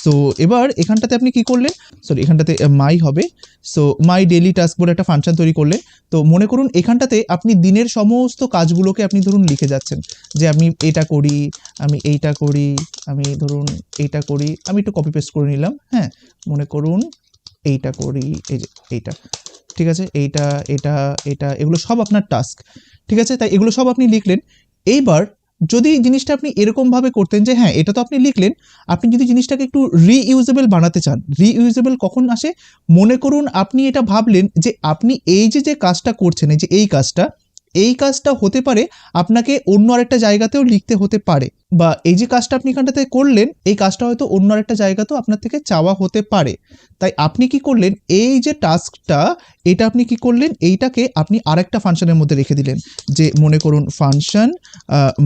সো এবার এখানটাতে আপনি কি করলেন, সরি এখানটাতে মাই হবে, সো মাই ডেইলি টাস্ক বলে একটা ফাংশন তৈরি করলেন। তো মনে করুন এখানটাতে আপনি দিনের সমস্ত কাজগুলোকে আপনি ধরুন লিখে যাচ্ছেন যে আমি এটা করি, আমি এইটা করি, আমি ধরুন এইটা করি, আমি একটু কপি পেস্ট করে নিলাম, হ্যাঁ, মনে করুন এইটা করি, এই যে এইটা। ঠিক আছে, এইটা এটা এটা এগুলো সব আপনার টাস্ক। ঠিক আছে, তাই এগুলো সব আপনি লিখলেন। এইবার যদি জিনিসটা আপনি এরকমভাবে করতেন যে হ্যাঁ এটা তো আপনি লিখলেন, আপনি যদি জিনিসটাকে একটু রিইউজেবল বানাতে চান, রিইউজেবল কখন আসে? মনে করুন আপনি এটা ভাবলেন যে আপনি এই যে কাজটা করছেন, এই যে এই কাজটা হতে পারে আপনাকে অন্য আরেকটা জায়গাতেও লিখতে হতে পারে, বা এই যে কাজটা আপনি এখানটাতে করলেন এই কাজটা হয়তো অন্য আরেকটা জায়গাতেও আপনার থেকে চাওয়া হতে পারে। তাই আপনি কি করলেন, এই যে টাস্কটা এটা আপনি কি করলেন, এইটাকে আপনি আরেকটা ফাংশনের মধ্যে রেখে দিলেন, যে মনে করুন ফাংশন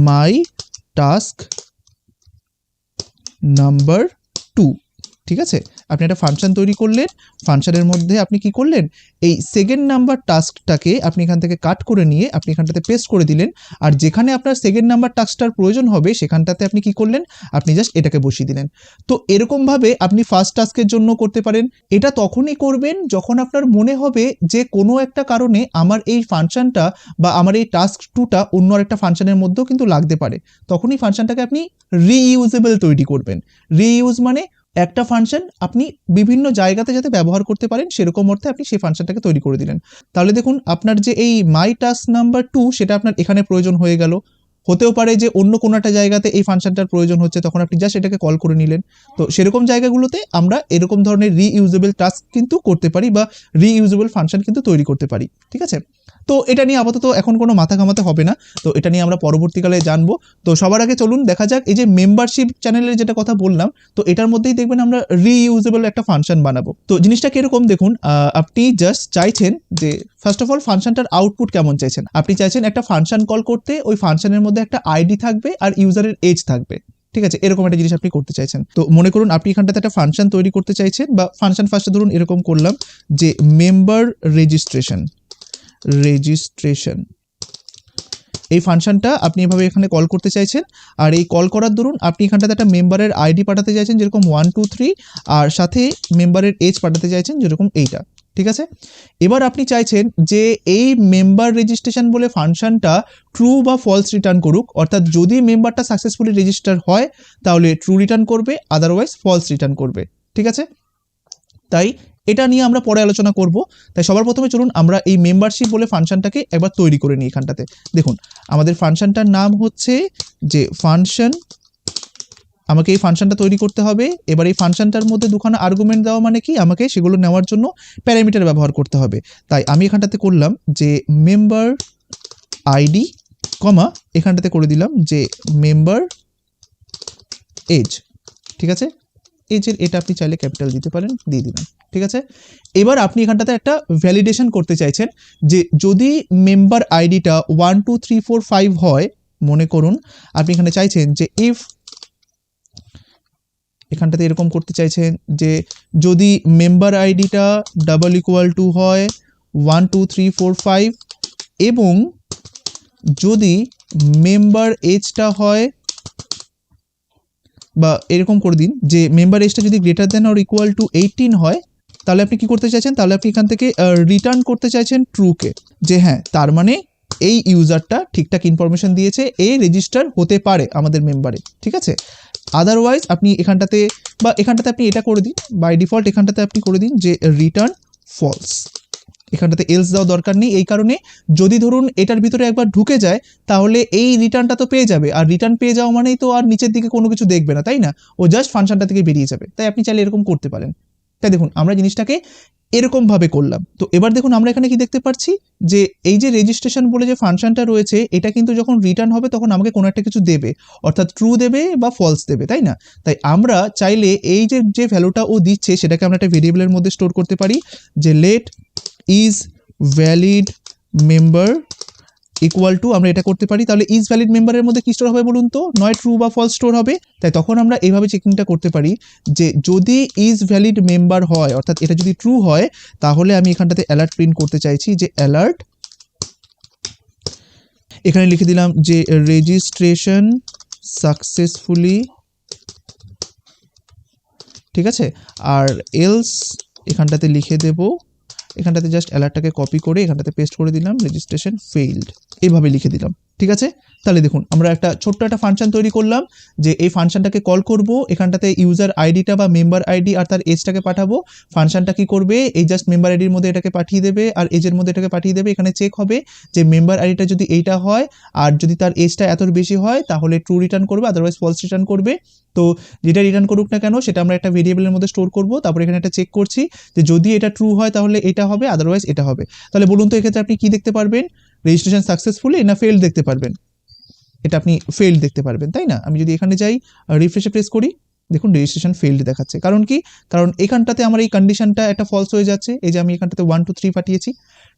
মাই টাস্ক নাম্বার 2। ঠিক আছে, আপনি একটা ফাংশন তৈরি করলেন, ফাংশনের মধ্যে আপনি কি করলেন, এই সেকেন্ড নাম্বার টাস্কটাকে আপনি এখান থেকে কাট করে নিয়ে আপনি এখানটাতে পেস্ট করে দিলেন, আর যেখানে আপনার সেকেন্ড নাম্বার টাস্কটার প্রয়োজন হবে সেখানটাতে আপনি কি করলেন, আপনি জাস্ট এটাকে বসিয়ে দিলেন। তো এরকমভাবে আপনি ফার্স্ট টাস্কের জন্য করতে পারেন। এটা তখনই করবেন যখন আপনার মনে হবে যে কোনো একটা কারণে আমার এই ফাংশনটা বা আমার এই টাস্ক 2টা অন্য আরেকটা ফাংশনের মধ্যেও কিন্তু লাগতে পারে, তখনই ফাংশনটাকে আপনি রিইউজেবল তৈরি করবেন। রিইউজ মানে একটা ফাংশন আপনি বিভিন্ন জায়গাতে যাতে ব্যবহার করতে পারেন সেরকম অর্থে আপনি সেই ফাংশনটাকে তৈরি করে দিলেন। তাহলে দেখুন আপনার যে এই মাই টাস্ক নাম্বার 2 সেটা আপনার এখানে প্রয়োজন হয়ে গেল। হতেও পারে যে অন্য কোনো একটা জায়গাতে এই ফাংশনটার প্রয়োজন হচ্ছে, তখন আপনি জাস্ট এটাকে কল করে নিলেন। তো সেরকম জায়গাগুলোতে আমরা এরকম ধরনের রিইউজেবল টাস্ক কিন্তু করতে পারি বা রিইউজেবল ফাংশন কিন্তু তৈরি করতে পারি। ঠিক আছে, তো এটা নিয়ে আপাতত এখন কোনো মাথা ঘামাতে হবে না, তো এটা নিয়ে আমরা পরবর্তীকালে জানবো। তো সবার আগে চলুন দেখা যাক এই যে মেম্বারশিপ চ্যানেলের যেটা কথা বললাম, তো এটার মধ্যেই দেখবেন আমরা রিইউজেবল একটা ফাংশন বানাবো। তো জিনিসটা কিরকম দেখুন, আপনি জাস্ট চাইছেন যে ফার্স্ট অফ অল ফাংশনটার আউটপুট কেমন চাইছেন। আপনি চাইছেন একটা ফাংশন কল করতে, ওই ফাংশনের মধ্যে একটা আইডি থাকবে আর ইউজারের এজ থাকবে। ঠিক আছে, এরকম একটা জিনিস আপনি করতে চাইছেন। তো মনে করুন আপনি এখানটাতে একটা ফাংশন তৈরি করতে চাইছেন, বা ফাংশন ফার্স্টে ধরুন এরকম করলাম যে মেম্বার রেজিস্ট্রেশন। এই ফাংশনটা আপনি এভাবে এখানে কল করতে চাইছেন, আর এই কল করার দরুন আপনি এখানটাতে একটা মেম্বারের আইডি পাঠাতে চাইছেন যেরকম 1 2 3, আর সাথে মেম্বারের এজ পাঠাতে চাইছেন যেরকম এইটা। ঠিক আছে, এবার আপনি চাইছেন যে এই মেম্বার রেজিস্ট্রেশন বলে ফাংশনটা ট্রু বা ফলস রিটার্ন করুক, অর্থাৎ যদি মেম্বারটা সাকসেসফুলি রেজিস্টার হয় তাহলে ট্রু রিটার্ন করবে, আদারওয়াইজ ফলস রিটার্ন করবে। ঠিক আছে, তাই এটা নিয়ে আমরা পরে আলোচনা করব। তাই সবার প্রথমে চলুন আমরা এই মেম্বারশিপ বলে ফাংশনটাকে একবার তৈরি করে নিই। এখানটাতে দেখুন আমাদের ফাংশনটার নাম হচ্ছে যে ফাংশন, আমাকে এই ফাংশনটা তৈরি করতে হবে। এবার এই ফাংশনটার মধ্যে দুখানা আর্গুমেন্ট দেওয়া মানে কি, আমাকে সেগুলো নেওয়ার জন্য প্যারামিটার ব্যবহার করতে হবে। তাই আমি এখানটাতে করলাম যে মেম্বার আইডি কমা এখানটাতে করে দিলাম যে মেম্বার এজ। ঠিক আছে, এজের এটা আপনি চাইলে ক্যাপিটাল দিতে পারেন, দিয়ে দিলাম। ঠিক আছে, এবার আপনি এখানটাতে একটা ভ্যালিডেশন করতে চাইছেন যে যদি মেম্বার আইডিটা 1 2 3 4 5 হয়, মনে করুন আপনি এখানে চাইছেন যে ইফ, এখানটাতে এরকম করতে চাইছেন যে যদি মেম্বার আইডিটা ডাবল ইকুয়াল টু হয় 1 2 3 4 5 এবং যদি মেম্বার এজটা হয়, বা এরকম করে দিন যে মেম্বার এজটা যদি greater than or equal to 18 হয়, তাহলে আপনি কি করতে চাইছেন, তাহলে আপনি এখান থেকে রিটার্ন করতে চাইছেন ট্রুকে, যে হ্যাঁ তার মানে এই ইউজারটা ঠিকঠাক ইনফরমেশন দিয়েছে, এ রেজিস্টার হতে পারে আমাদের মেম্বারে। ঠিক আছে, আদারওয়াইজ আপনি এখানটাতে বা এখানটাতে আপনি এটা করে দিন, বাই ডিফল্ট এখানটাতে আপনি করে দিন যে রিটার্ন ফলস। এখানটাতে এলস দেওয়া দরকার নেই, এই কারণে যদি ধরুন এটার ভিতরে একবার ঢুকে যায় তাহলে এই রিটার্নটা তো পেয়ে যাবে, আর রিটার্ন পেয়ে যাওয়া মানেই তো আর নিচের দিকে কোনো কিছু দেখবে না, তাই না, ও জাস্ট ফাংশনটা থেকে বেরিয়ে যাবে। তাই আপনি চাইলে এরকম করতে পারেন। তাই দেখুন আমরা জিনিসটাকে এরকম ভাবে করলাম। তো এবার দেখুন আমরা এখানে কি দেখতে পাচ্ছি যে এই যে রেজিস্ট্রেশন বলে যে ফাংশনটা রয়েছে এটা কিন্তু যখন রিটার্ন হবে তখন আমাকে কোনো একটা কিছু দেবে, অর্থাৎ ট্রু দেবে বা ফলস দেবে, তাই না। তাই আমরা চাইলে এই যে ভ্যালুটা ও দিচ্ছে সেটাকে আমরা একটা ভেরিয়েবলের মধ্যে স্টোর করতে পারি, যে let is valid member equal to, আমরা এটা করতে পারি। তাহলে ইজ ভ্যালিড মেম্বারের মধ্যে কি স্টোর হবে বলুন তো, নয় ট্রু বা ফলস স্টোর হবে। তাই তখন আমরা এইভাবে চেকিংটা করতে পারি যে যদি ইজ ভ্যালিড মেম্বার হয়, অর্থাৎ এটা যদি ট্রু হয়, তাহলে আমি এখানটাতে অ্যালার্ট প্রিন্ট করতে চাইছি যে অ্যালার্ট, এখানে লিখে দিলাম যে রেজিস্ট্রেশন সাকসেসফুলি। ঠিক আছে, আর এলস এখানটাতে লিখে দেব, এখানটাতে জাস্ট অ্যালার্টটাকে কপি করে এখানটাতে পেস্ট করে দিলাম রেজিস্ট্রেশন ফেইল্ড, এইভাবে লিখে দিলাম। ঠিক আছে, তাহলে দেখুন আমরা একটা ছোট্ট একটা ফাংশন তৈরি করলাম, যে এই ফাংশনটাকে কল করব, এখানটাতে ইউজার আইডিটা বা মেম্বার আইডি আর তার এজটাকে পাঠাবো। ফাংশনটা কি করবে, এই জাস্ট মেম্বার আইডির মধ্যে এটাকে পাঠিয়ে দেবে আর এজের মধ্যে এটাকে পাঠিয়ে দেবে। এখানে চেক হবে যে মেম্বার আইডিটা যদি এইটা হয় আর যদি তার এজটা এতর বেশি হয় তাহলে ট্রু রিটার্ন করবে, আদারওয়াইজ ফলস রিটার্ন করবে। তো যেটা রিটার্ন করুক না কেন সেটা আমরা একটা ভেরিয়েবলের মধ্যে স্টোর করব। তারপর এখানে একটা চেক করছি যে যদি এটা ট্রু হয় তাহলে এটা হবে, আদারওয়াইজ এটা হবে। তাহলে বলুন তো এক্ষেত্রে আপনি কি দেখতে পারবেন, রেজিস্ট্রেশন সাকসেসফুলি না ফেইল্ড দেখতে পারবেন? এটা আপনি ফেইল্ড দেখতে পারবেন, তাই না? আমি যদি এখানে যাই রিফ্রেশে প্রেস করি, দেখুন রেজিস্ট্রেশন ফেইল্ড দেখাচ্ছে। কারণ কি, কারণ এখানটাতে আমার এই কন্ডিশনটা একটা ফলস হয়ে যাচ্ছে, এই যে আমি এখানটাতে 1 2 3 পাঠিয়েছি।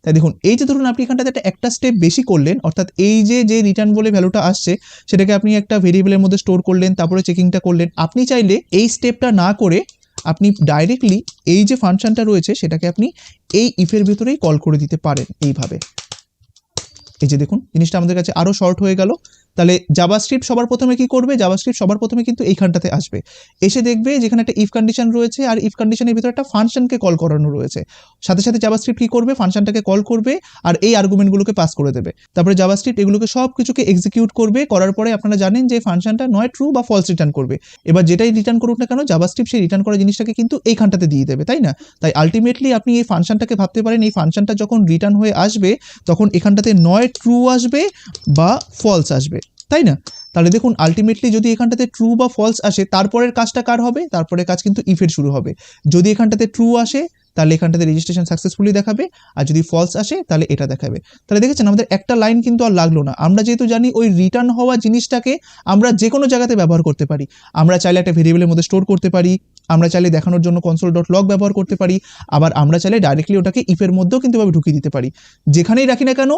তাই দেখুন এই যে ধরুন আপনি এখানটাতে একটা স্টেপ বেশি করলেন, অর্থাৎ এই যে রিটার্ন বলে ভ্যালুটা আসছে সেটাকে আপনি একটা ভেরিয়েবলের মধ্যে স্টোর করলেন, তারপরে চেকিংটা করলেন। আপনি চাইলে এই স্টেপটা না করে আপনি ডাইরেক্টলি এই যে ফাংশনটা রয়েছে সেটাকে আপনি এই ইফের ভিতরেই কল করে দিতে পারেন এইভাবে। এই যে দেখুন জিনিসটা আমাদের কাছে আরো শর্ট হয়ে গেল। তাহলে জাভাস্ক্রিপ্ট সবার প্রথমে কি করবে, জাভাস্ক্রিপ্ট সবার প্রথমে কিন্তু এইখানটাতে আসবে, এসে দেখবে যেখানে একটা ইফ কন্ডিশন রয়েছে আর ইফ কন্ডিশনের ভিতরে একটা ফাংশনকে কল করানো রয়েছে। সাথে সাথে জাভাস্ক্রিপ্ট কি করবে, ফাংশনটাকে কল করবে আর এই আর্গুমেন্টগুলোকে পাস করে দেবে। তারপরে জাভাস্ক্রিপ্ট এগুলোকে সব কিছুকে এক্সিকিউট করবে, করার পরে আপনারা জানেন যে ফাংশনটা নয় ট্রু বা ফলস রিটার্ন করবে। এবার যেটাই রিটার্ন করুক না কেন জাভাস্ক্রিপ্ট সেই রিটার্ন করা জিনিসটাকে কিন্তু এইখানটাতে দিয়ে দেবে, তাই না? তাই আলটিমেটলি আপনি এই ফাংশনটাকে ভাবতে পারেন, এই ফাংশনটা যখন রিটার্ন হয়ে আসবে তখন এখানটাতে নয় ট্রু আসবে বা ফলস আসবে, তাই না? তাহলে দেখুন আলটিমেটলি যদি এখানটাতে ট্রু বা ফলস আসে তারপরের কাজটা কার হবে, তারপরের কাজ কিন্তু ইফের শুরু হবে। যদি এখানটাতে ট্রু আসে তাহলে এখানটাতে রেজিস্ট্রেশন সাকসেসফুলি দেখাবে, আর যদি ফলস আসে তাহলে এটা দেখাবে। তাহলে দেখেছেন আমাদের একটা লাইন কিন্তু আর লাগলো না। আমরা যেহেতু জানি ওই রিটার্ন হওয়া জিনিসটাকে আমরা যে কোনো জায়গাতে ব্যবহার করতে পারি। আমরা চাইলে একটা ভেরিয়েবলের মধ্যে স্টোর করতে পারি, আমরা চাইলে দেখানোর জন্য console.log ব্যবহার করতে পারি, আবার আমরা চাইলে ডাইরেক্টলি ওটাকে ইফের মধ্যেও কিন্তু এভাবে ঢুকিয়ে দিতে পারি। যেখানেই রাখি না কেন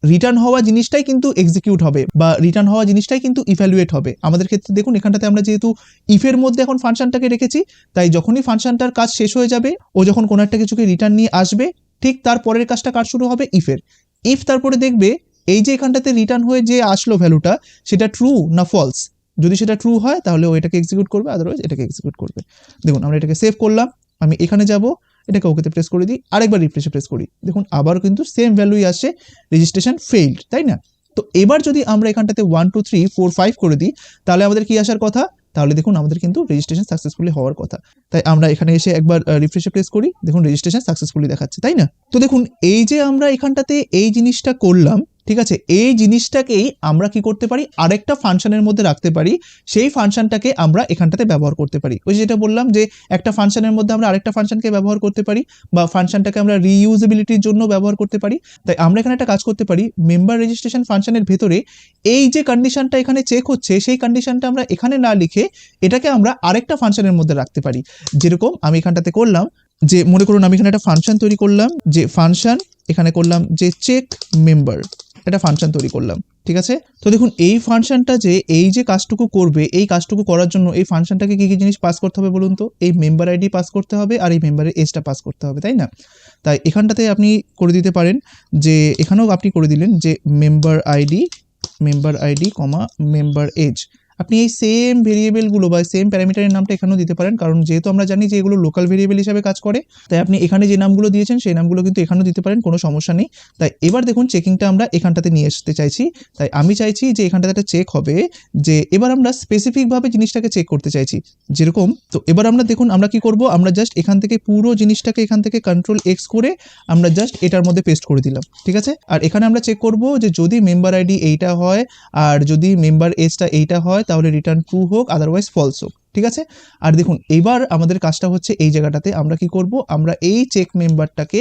রিটার্ন হওয়া জিনিসটাই কিন্তু এক্সিকিউট হবে বা রিটার্ন হওয়া জিনিসটাই কিন্তু ইভ্যালুয়েট হবে। আমাদের ক্ষেত্রে দেখুন এখানটাতে আমরা যেহেতু ইফের মধ্যে এখন ফাংশনটাকে রেখেছি, তাই যখনই ফাংশনটার কাজ শেষ হয়ে যাবে ও যখন কোনো একটা কিছুকে রিটার্ন নিয়ে আসবে ঠিক তার পরের কাজটা কার শুরু হবে, ইফের। ইফ তারপরে দেখবে এই যে এখানটাতে রিটার্ন হয়ে যে আসলো ভ্যালুটা সেটা ট্রু না ফলস। যদি সেটা ট্রু হয় তাহলে ও এটাকে এক্সিকিউট করবে, আদারওয়াইজ এটাকে এক্সিকিউট করবে। দেখুন আমরা এটাকে সেভ করলাম, আমি এখানে যাব, এটাকে ওকেতে প্রেস করে দিই, আরেকবার রিফ্রেশে প্রেস করি, দেখুন আবার কিন্তু সেম ভ্যালুই আসে, রেজিস্ট্রেশন ফেইল্ড, তাই না? তো এবার যদি আমরা এখানটাতে 1 2 3 4 5 করে দিই তাহলে আমাদের কি আসার কথা, তাহলে দেখুন আমাদের কিন্তু রেজিস্ট্রেশন সাকসেসফুলি হওয়ার কথা। তাই আমরা এখানে এসে একবার রিফ্রেশে প্রেস করি, দেখুন রেজিস্ট্রেশন সাকসেসফুলি দেখাচ্ছে, তাই না? তো দেখুন এই যে আমরা এখানটাতে এই জিনিসটা করলাম, ঠিক আছে, এই জিনিসটাকেই আমরা কি করতে পারি, আরেকটা ফাংশনের মধ্যে রাখতে পারি, সেই ফাংশনটাকে আমরা এখানটাতে ব্যবহার করতে পারি। ওই যেটা বললাম যে একটা ফাংশনের মধ্যে আমরা আরেকটা ফাংশনকে ব্যবহার করতে পারি বা ফাংশনটাকে আমরা রিইউজেবিলিটির জন্য ব্যবহার করতে পারি। তাই আমরা এখানে একটা কাজ করতে পারি, মেম্বার রেজিস্ট্রেশন ফাংশনের ভেতরে এই যে কন্ডিশনটা এখানে চেক হচ্ছে সেই কন্ডিশনটা আমরা এখানে না লিখে এটাকে আমরা আরেকটা ফাংশনের মধ্যে রাখতে পারি। যেরকম আমি এখানটাতে করলাম যে, মনে করুন আমি এখানে একটা ফাংশন তৈরি করলাম, যে ফাংশন এখানে করলাম যে চেক মেম্বার, একটা ফাংশন তৈরি করলাম, ঠিক আছে? তো দেখুন এই ফাংশনটা যে এই যে কাজটুকু করবে, এই কাজটুকু করার জন্য এই ফাংশনটাকে কি কি জিনিস পাস করতে হবে বলুন তো? এই মেম্বার আইডি পাস করতে হবে আর এই মেম্বারের এজটা পাস করতে হবে, তাই না? তাই এখানটাতে আপনি করে দিতে পারেন যে, এখানেও আপনি করে দিলেন যে member ID comma member age. আপনি এই সেম ভেরিয়েবলগুলো বা সেম প্যারামিটারের নামটা এখানেও দিতে পারেন, কারণ যেহেতু আমরা জানি যে এগুলো লোকাল ভেরিয়েবল হিসাবে কাজ করে, তাই আপনি এখানে যে নামগুলো দিয়েছেন সেই নামগুলো কিন্তু এখানেও দিতে পারেন, কোনো সমস্যা নেই। তাই এবার দেখুন চেকিংটা আমরা এখানটাতে নিয়ে আসতে চাইছি, তাই আমি চাইছি যে এখানটাতে একটা চেক হবে, যে এবার আমরা স্পেসিফিকভাবে জিনিসটাকে চেক করতে চাইছি। যেরকম, তো এবার আমরা দেখুন আমরা কি করব, আমরা জাস্ট এখান থেকে পুরো জিনিসটাকে এখান থেকে কন্ট্রোল এক্স করে আমরা জাস্ট এটার মধ্যে পেস্ট করে দিলাম, ঠিক আছে? আর এখানে আমরা চেক করব যে যদি মেম্বার আইডি এইটা হয় আর যদি মেম্বার এজটা এইটা হয় তাহলে রিটার্ন ট্রু হোক, আদারওয়াইজ ফলস হোক, ঠিক আছে? আর দেখুন এবার আমাদের কাজটা হচ্ছে এই জায়গাটাতে আমরা কি করব, আমরা এই চেক মেম্বারটাকে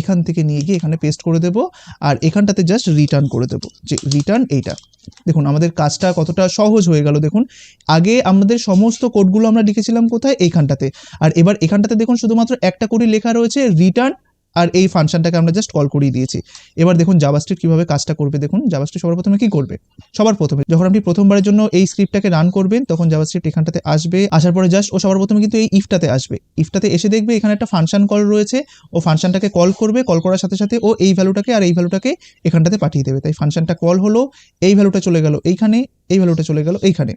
এখান থেকে নিয়ে গিয়ে এখানে পেস্ট করে দেব আর এখানটাতে জাস্ট রিটার্ন করে দেব যে রিটার্ন এইটা। দেখুন আমাদের কাজটা কতটা সহজ হয়ে গেল। দেখুন আগে আমাদের সমস্ত কোডগুলো আমরা লিখেছিলাম কোথায়, এইখানটাতে, আর এবার এখানটাতে দেখুন শুধুমাত্র একটা করে লেখা রয়েছে রিটার্ন, আর এই ফাংশনটাকে আমরা জাস্ট কল করিয়ে দিয়েছি। এবার দেখুন জাভাস্ক্রিপ্ট কিভাবে কাজটা করবে। দেখুন জাভাস্ক্রিপ্ট সবার প্রথমে কি করবে, সবার প্রথমে যখন আপনি প্রথমবারের জন্য এই স্ক্রিপ্টটাকে রান করবেন তখন জাভাস্ক্রিপ্ট এখানটাতে আসবে, আসার পরে জাস্ট ও সবার প্রথমে কিন্তু এই ইফটাতে আসবে, ইফটাতে এসে দেখবে এখানে একটা ফাংশন কল রয়েছে, ও ফাংশনটাকে কল করবে, কল করার সাথে সাথে ও এই ভ্যালুটাকে আর এই ভ্যালুটাকে এখানটাতে পাঠিয়ে দেবে। তাই ফাংশনটা কল হলো, এই ভ্যালুটা চলে গেল এইখানে, এই ভ্যালুটা চলে গেল এইখানে।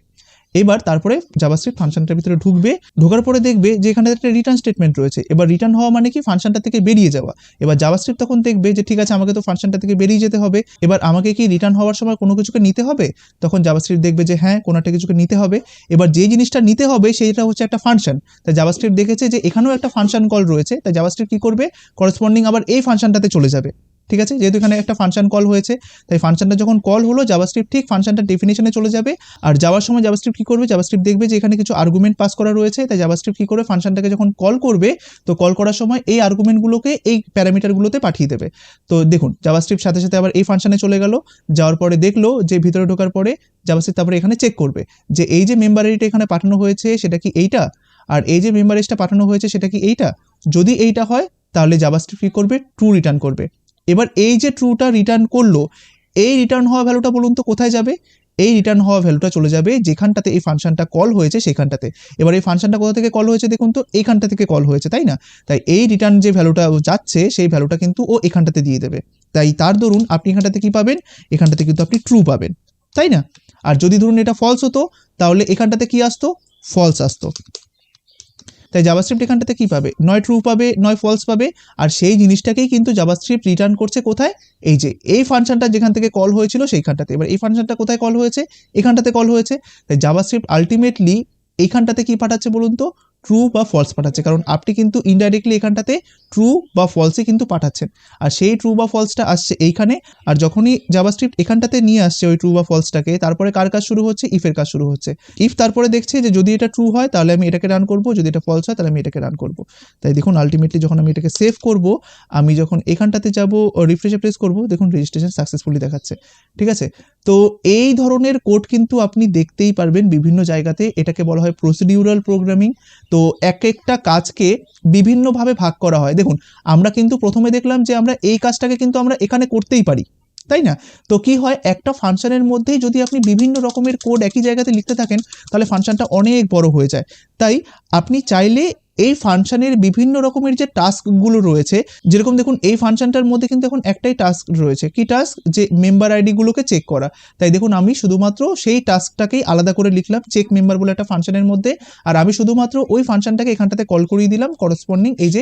এবার তারপরে জাভাস্ক্রিপ্ট ফাংশনটার ভিতরে ঢুকবে, ঢোকার পরে দেখবে যে এখানে একটা রিটার্ন স্টেটমেন্ট রয়েছে। এবার রিটার্ন হওয়া মানে কি, ফাংশনটা থেকে বেরিয়ে যাওয়া। এবার জাভাস্ক্রিপ্ট তখন দেখবে যে ঠিক আছে, আমাকে তো ফাংশনটা থেকে বেরিয়ে যেতে হবে, এবার আমাকে কি রিটার্ন হওয়ার সময় কোনো কিছুকে নিতে হবে? তখন জাভাস্ক্রিপ্ট দেখবে যে হ্যাঁ, কোনো একটা কিছুকে নিতে হবে। এবার যে জিনিসটা নিতে হবে সেইটা হচ্ছে একটা ফাংশন। তাই জাভাস্ক্রিপ্ট দেখেছে যে এখানেও একটা ফাংশন কল রয়েছে, তাই জাভাস্ক্রিপ্ট কি করবে, করসপন্ডিং আবার এই ফাংশনটাতে চলে যাবে। ঠিক আছে, যেহেতু এখানে একটা ফাংশন কল হয়েছে, তাই ফাংশনটা যখন কল হলো জাভাস্ক্রিপ্ট ঠিক ফাংশনটার ডেফিনেশনে চলে যাবে। আর যাওয়ার সময় জাভাস্ক্রিপ্ট কি করবে, জাভাস্ক্রিপ্ট দেখবে যে এখানে কিছু আর্গুমেন্ট পাস করা রয়েছে, তাই জাভাস্ক্রিপ্ট কি করবে, ফাংশনটাকে যখন কল করবে তো কল করার সময় এই আর্গুমেন্টগুলোকে এই প্যারামিটারগুলোতে পাঠিয়ে দেবে। তো দেখুন জাভাস্ক্রিপ্ট সাথে সাথে আবার এই ফাংশনে চলে গেল, যাওয়ার পরে দেখলো যে ভিতরে ঢোকার পরে জাভাস্ক্রিপ্ট তারপরে এখানে চেক করবে যে এই যে মেম্বার আইডিটা এখানে পাঠানো হয়েছে সেটা কি এইটা, আর এই যে মেম্বার এজটা পাঠানো হয়েছে সেটা কি এইটা। যদি এইটা হয় তাহলে জাভাস্ক্রিপ্ট কি করবে, ট্রু রিটার্ন করবে। এবার এই যে ট্রুটা রিটার্ন করলো, এই রিটার্ন হওয়া ভ্যালুটা বলুন তো কোথায় যাবে? এই রিটার্ন হওয়া ভ্যালুটা চলে যাবে যেখানটাতে এই ফাংশনটা কল হয়েছে সেখানটাতে। এবার এই ফাংশনটা কোথা থেকে কল হয়েছে দেখুন তো, এইখানটা থেকে কল হয়েছে, তাই না? তাই এই রিটার্ন যে ভ্যালুটা যাচ্ছে সেই ভ্যালুটা কিন্তু ও এখানটাতে দিয়ে দেবে। তাই তার দরুন আপনি এখানটাতে কি পাবেন, এখানটাতে কিন্তু আপনি ট্রু পাবেন, তাই না? আর যদি ধরুন এটা ফলস হতো তাহলে এখানটাতে কি আসতো, ফলস আসতো। তাই জাভাস্ক্রিপ্ট এখানটাতে কি পাবে, নয় ট্রু পাবে নয় ফলস পাবে। আর সেই জিনিসটাকেই কিন্তু জাভাস্ক্রিপ্ট রিটার্ন করছে কোথায়, এই যে এই ফাংশনটা যেখান থেকে কল হয়েছিল সেইখানটাতে। এবার এই ফাংশনটা কোথায় কল হয়েছে, এখানটাতে কল হয়েছে। তাই জাভাস্ক্রিপ্ট আলটিমেটলি এইখানটাতে কি পাঠাচ্ছে বলুন তো, ট্রু বা ফলস পাঠাচ্ছে, কারণ আপনি কিন্তু ইনডাইরেক্টলি এখানটাতে ট্রু বা ফলসই কিন্তু পাঠাচ্ছেন। আর সেই ট্রু বা ফলসটা আসছে এইখানে, আর যখনই জাভাস্ক্রিপ্ট এখানটাতে নিয়ে আসছে ওই ট্রু বা ফলসটাকে, তারপরে কার কাজ শুরু হচ্ছে, ইফের কাজ শুরু হচ্ছে। ইফ তারপরে দেখছে যে যদি এটা ট্রু হয় তাহলে আমি এটাকে রান করব, যদি এটা ফলস হয় তাহলে আমি এটাকে রান করব। তাই দেখুন আলটিমেটলি যখন আমি এটাকে সেভ করব, আমি যখন এখানটাতে যাব রিফ্রেশে প্রেস করব, দেখুন রেজিস্ট্রেশন সাকসেসফুলি দেখাচ্ছে। ঠিক আছে, তো এই ধরনের কোড কিন্তু আপনি দেখতেই পারবেন বিভিন্ন জায়গাতে। এটাকে বলা হয় প্রসিডিউরাল প্রোগ্রামিং। তো এক একটা কাজকে বিভিন্নভাবে ভাগ করা হয়। দেখুন আমরা কিন্তু প্রথমে দেখলাম যে আমরা এই কাজটাকে কিন্তু আমরা এখানে করতেই পারি, তাই না? তো কি হয়, একটা ফাংশনের মধ্যেই যদি আপনি বিভিন্ন রকমের কোড একই জায়গাতে লিখতে থাকেন তাহলে ফাংশনটা অনেক বড় হয়ে যায়। তাই আপনি চাইলে এই ফাংশনের বিভিন্ন রকমের যে টাস্কগুলো রয়েছে, যেরকম দেখুন এই ফাংশনটার মধ্যে কিন্তু এখন একটাই টাস্ক রয়েছে, কি টাস্ক, যে মেম্বার আইডিগুলোকে চেক করা। তাই দেখুন আমি শুধুমাত্র সেই টাস্কটাকেই আলাদা করে লিখলাম চেক মেম্বার বলে একটা ফাংশনের মধ্যে, আর আমি শুধুমাত্র ওই ফাংশনটাকে এখানটাতে কল করিয়ে দিলাম করসপন্ডিং এই যে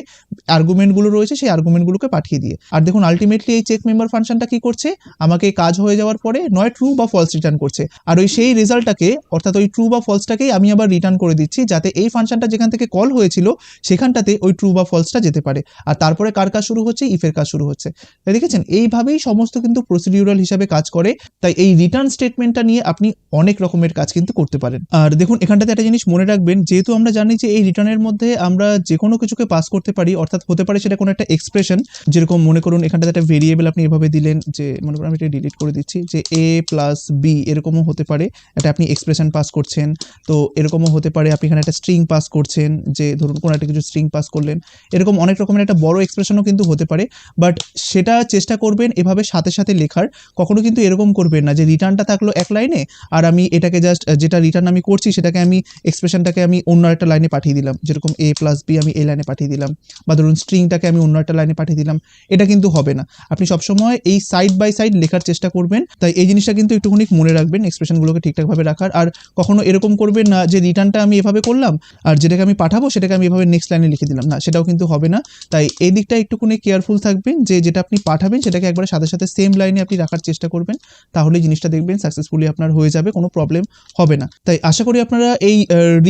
আর্গুমেন্টগুলো রয়েছে সেই আর্গুমেন্টগুলোকে পাঠিয়ে দিয়ে। আর দেখুন আলটিমেটলি এই চেক মেম্বার ফাংশনটা কি করছে, আমাকে কাজ হয়ে যাওয়ার পরে নয় ট্রু বা ফলস রিটার্ন করছে, আর ওই সেই রেজাল্টটাকে অর্থাৎ ওই ট্রু বা ফলসটাকেই আমি আবার রিটার্ন করে দিচ্ছি, যাতে এই ফাংশনটা যেখান থেকে কল হয়েছিল সেখানটাতে ওই ট্রু বা ফলসটা যেতে পারে। আর তারপরে কার কাজ শুরু হচ্ছে, ইফের কাজ শুরু হচ্ছে। তাই দেখেছেন এইভাবেই সমস্ত কিন্তু প্রসিডিউরাল হিসাবে কাজ করে। তাই এই রিটার্ন স্টেটমেন্টটা নিয়ে আপনি অনেক রকমের কাজ কিন্তু করতে পারেন। আর দেখুন এখানটাতে একটা জিনিস মনে রাখবেন, যেহেতু আমরা জানি যে এই রিটার্নের মধ্যে আমরা যে কোনো কিছুকে পাস করতে পারি, অর্থাৎ হতে পারে সেটা কোনো একটা এক্সপ্রেশন, যেরকম মনে করুন এখানটাতে একটা ভেরিয়েবল আপনি এভাবে দিলেন, যে মনে করুন আমি এটা ডিলিট করে দিচ্ছি, যে a প্লাস বি, এরকমও হতে পারে এটা আপনি এক্সপ্রেশন পাস করছেন। তো এরকমও হতে পারে আপনি এখানে একটা স্ট্রিং পাস করছেন, যে ধরুন কোনো একটা কিছু স্ট্রিং পাস করলেন, এরকম অনেক রকমের একটা বড় এক্সপ্রেশনও কিন্তু হতে পারে। বাট সেটা চেষ্টা করবেন এভাবে সাথে সাথে লেখার, কখনো কিন্তু এরকম করবেন না যে রিটার্নটা থাকলো এক লাইনে আর আমি এটাকে জাস্ট যেটা রিটার্ন আমি করছি সেটাকে আমি এক্সপ্রেশনটাকে আমি অন্য একটা লাইনে পাঠিয়ে দিলাম, যেরকম a প্লাস বি আমি এই লাইনে পাঠিয়ে দিলাম, বা ধরুন স্ট্রিংটাকে আমি অন্য একটা লাইনে পাঠিয়ে দিলাম। এটা কিন্তু হবে না, আপনি সবসময় এই সাইড বাই সাইড লেখার চেষ্টা করবেন। তাই এই জিনিসটা কিন্তু একটুখানি মনে রাখবেন, এক্সপ্রেশনগুলোকে ঠিকঠাকভাবে রাখার। আর কখনো এরকম করবেন না যে রিটার্নটা আমি এভাবে করলাম আর যেটাকে আমি পাঠাবো সেটাকে আমি এভাবে নেক্সট লাইনে লিখে দিলাম, না সেটাও কিন্তু হবে না। তাই এই দিকটা একটুখানি কেয়ারফুল থাকবেন, যে যেটা আপনি পাঠাবেন সেটাকে একবারে সাথে সাথে সেম লাইনে আপনি রাখার চেষ্টা করবেন, তাহলে জিনিসটা দেখবেন সাকসেসফুলি আপনার হয়ে যাবে, কোনো প্রবলেম হবে না। তাই আশা করি আপনারা এই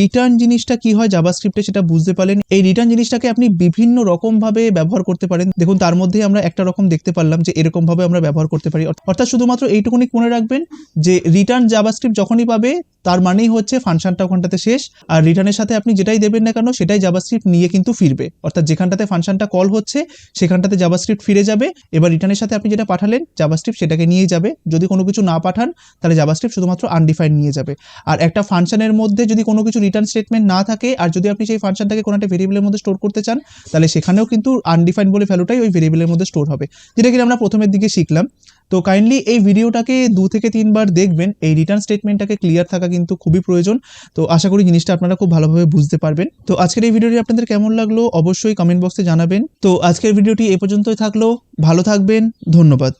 রিটার্ন জিনিসটা কি হয় জাভাস্ক্রিপ্টে সেটা বুঝতে পারলেন। এই রিটার্ন জিনিসটাকে আপনি বিভিন্ন রকম ভাবে ব্যবহার করতে পারেন। দেখুন তার মধ্যে আমরা একটা রকম দেখতে পারলাম যে এরকম ভাবে আমরা ব্যবহার করতে পারি, অর্থাৎ শুধুমাত্র এইটুকুনি মনে রাখবেন যে রিটার্ন জাভাস্ক্রিপ্ট যখনই পাবে তার মানেই হচ্ছে ফাংশনটা ওখানটাতে শেষ, আর রিটার্নের সাথে আপনি যেটাই দেবেন না কেন সেটাই জাভাস্ক্রিপ্ট নিয়ে কিন্তু ফিরবে, অর্থাৎ যেখানটাতে ফাংশনটা কল হচ্ছে সেখানটাতে জাভাস্ক্রিপ্ট ফিরে যাবে। এবার রিটার্নের সাথে আপনি যেটা পাঠালেন জাভাস্ক্রিপ্ট সেটাকে নিয়ে যাবে। যদি কোনো কিছু না পাঠান তাহলে জাভাস্ক্রিপ্ট শুধুমাত্র আনডিফাইন্ড নিয়ে যাবে। আর একটা ফাংশনের মধ্যে যদি কোনো কিছু রিটার্ন স্টেটমেন্ট না থাকে, আর যদি আপনি সেই ফাংশনটাকে কোনো একটা ভেরিয়েবলের মধ্যে স্টোর করতে চান, তাহলে সেখানেও কিন্তু আনডিফাইন্ড বলে ভ্যালুটাই ওই ভেরিয়েবলের মধ্যে স্টোর হবে, যেটা কিনা আমরা প্রথমের দিকে শিখলাম। তো কাইন্ডলি এই ভিডিওটাকে 2 থেকে 3 বার দেখবেন, এই রিটার্ন স্টেটমেন্টটাকে ক্লিয়ার থাকা কিন্তু খুবই প্রয়োজন। তো আশা করি জিনিসটা আপনারা খুব ভালোভাবে বুঝতে পারবেন। তো আজকের এই ভিডিওটি আপনাদের কেমন লাগলো অবশ্যই কমেন্ট বক্সে জানাবেন। তো আজকের ভিডিওটি এই পর্যন্তই থাকলো, ভালো থাকবেন, ধন্যবাদ।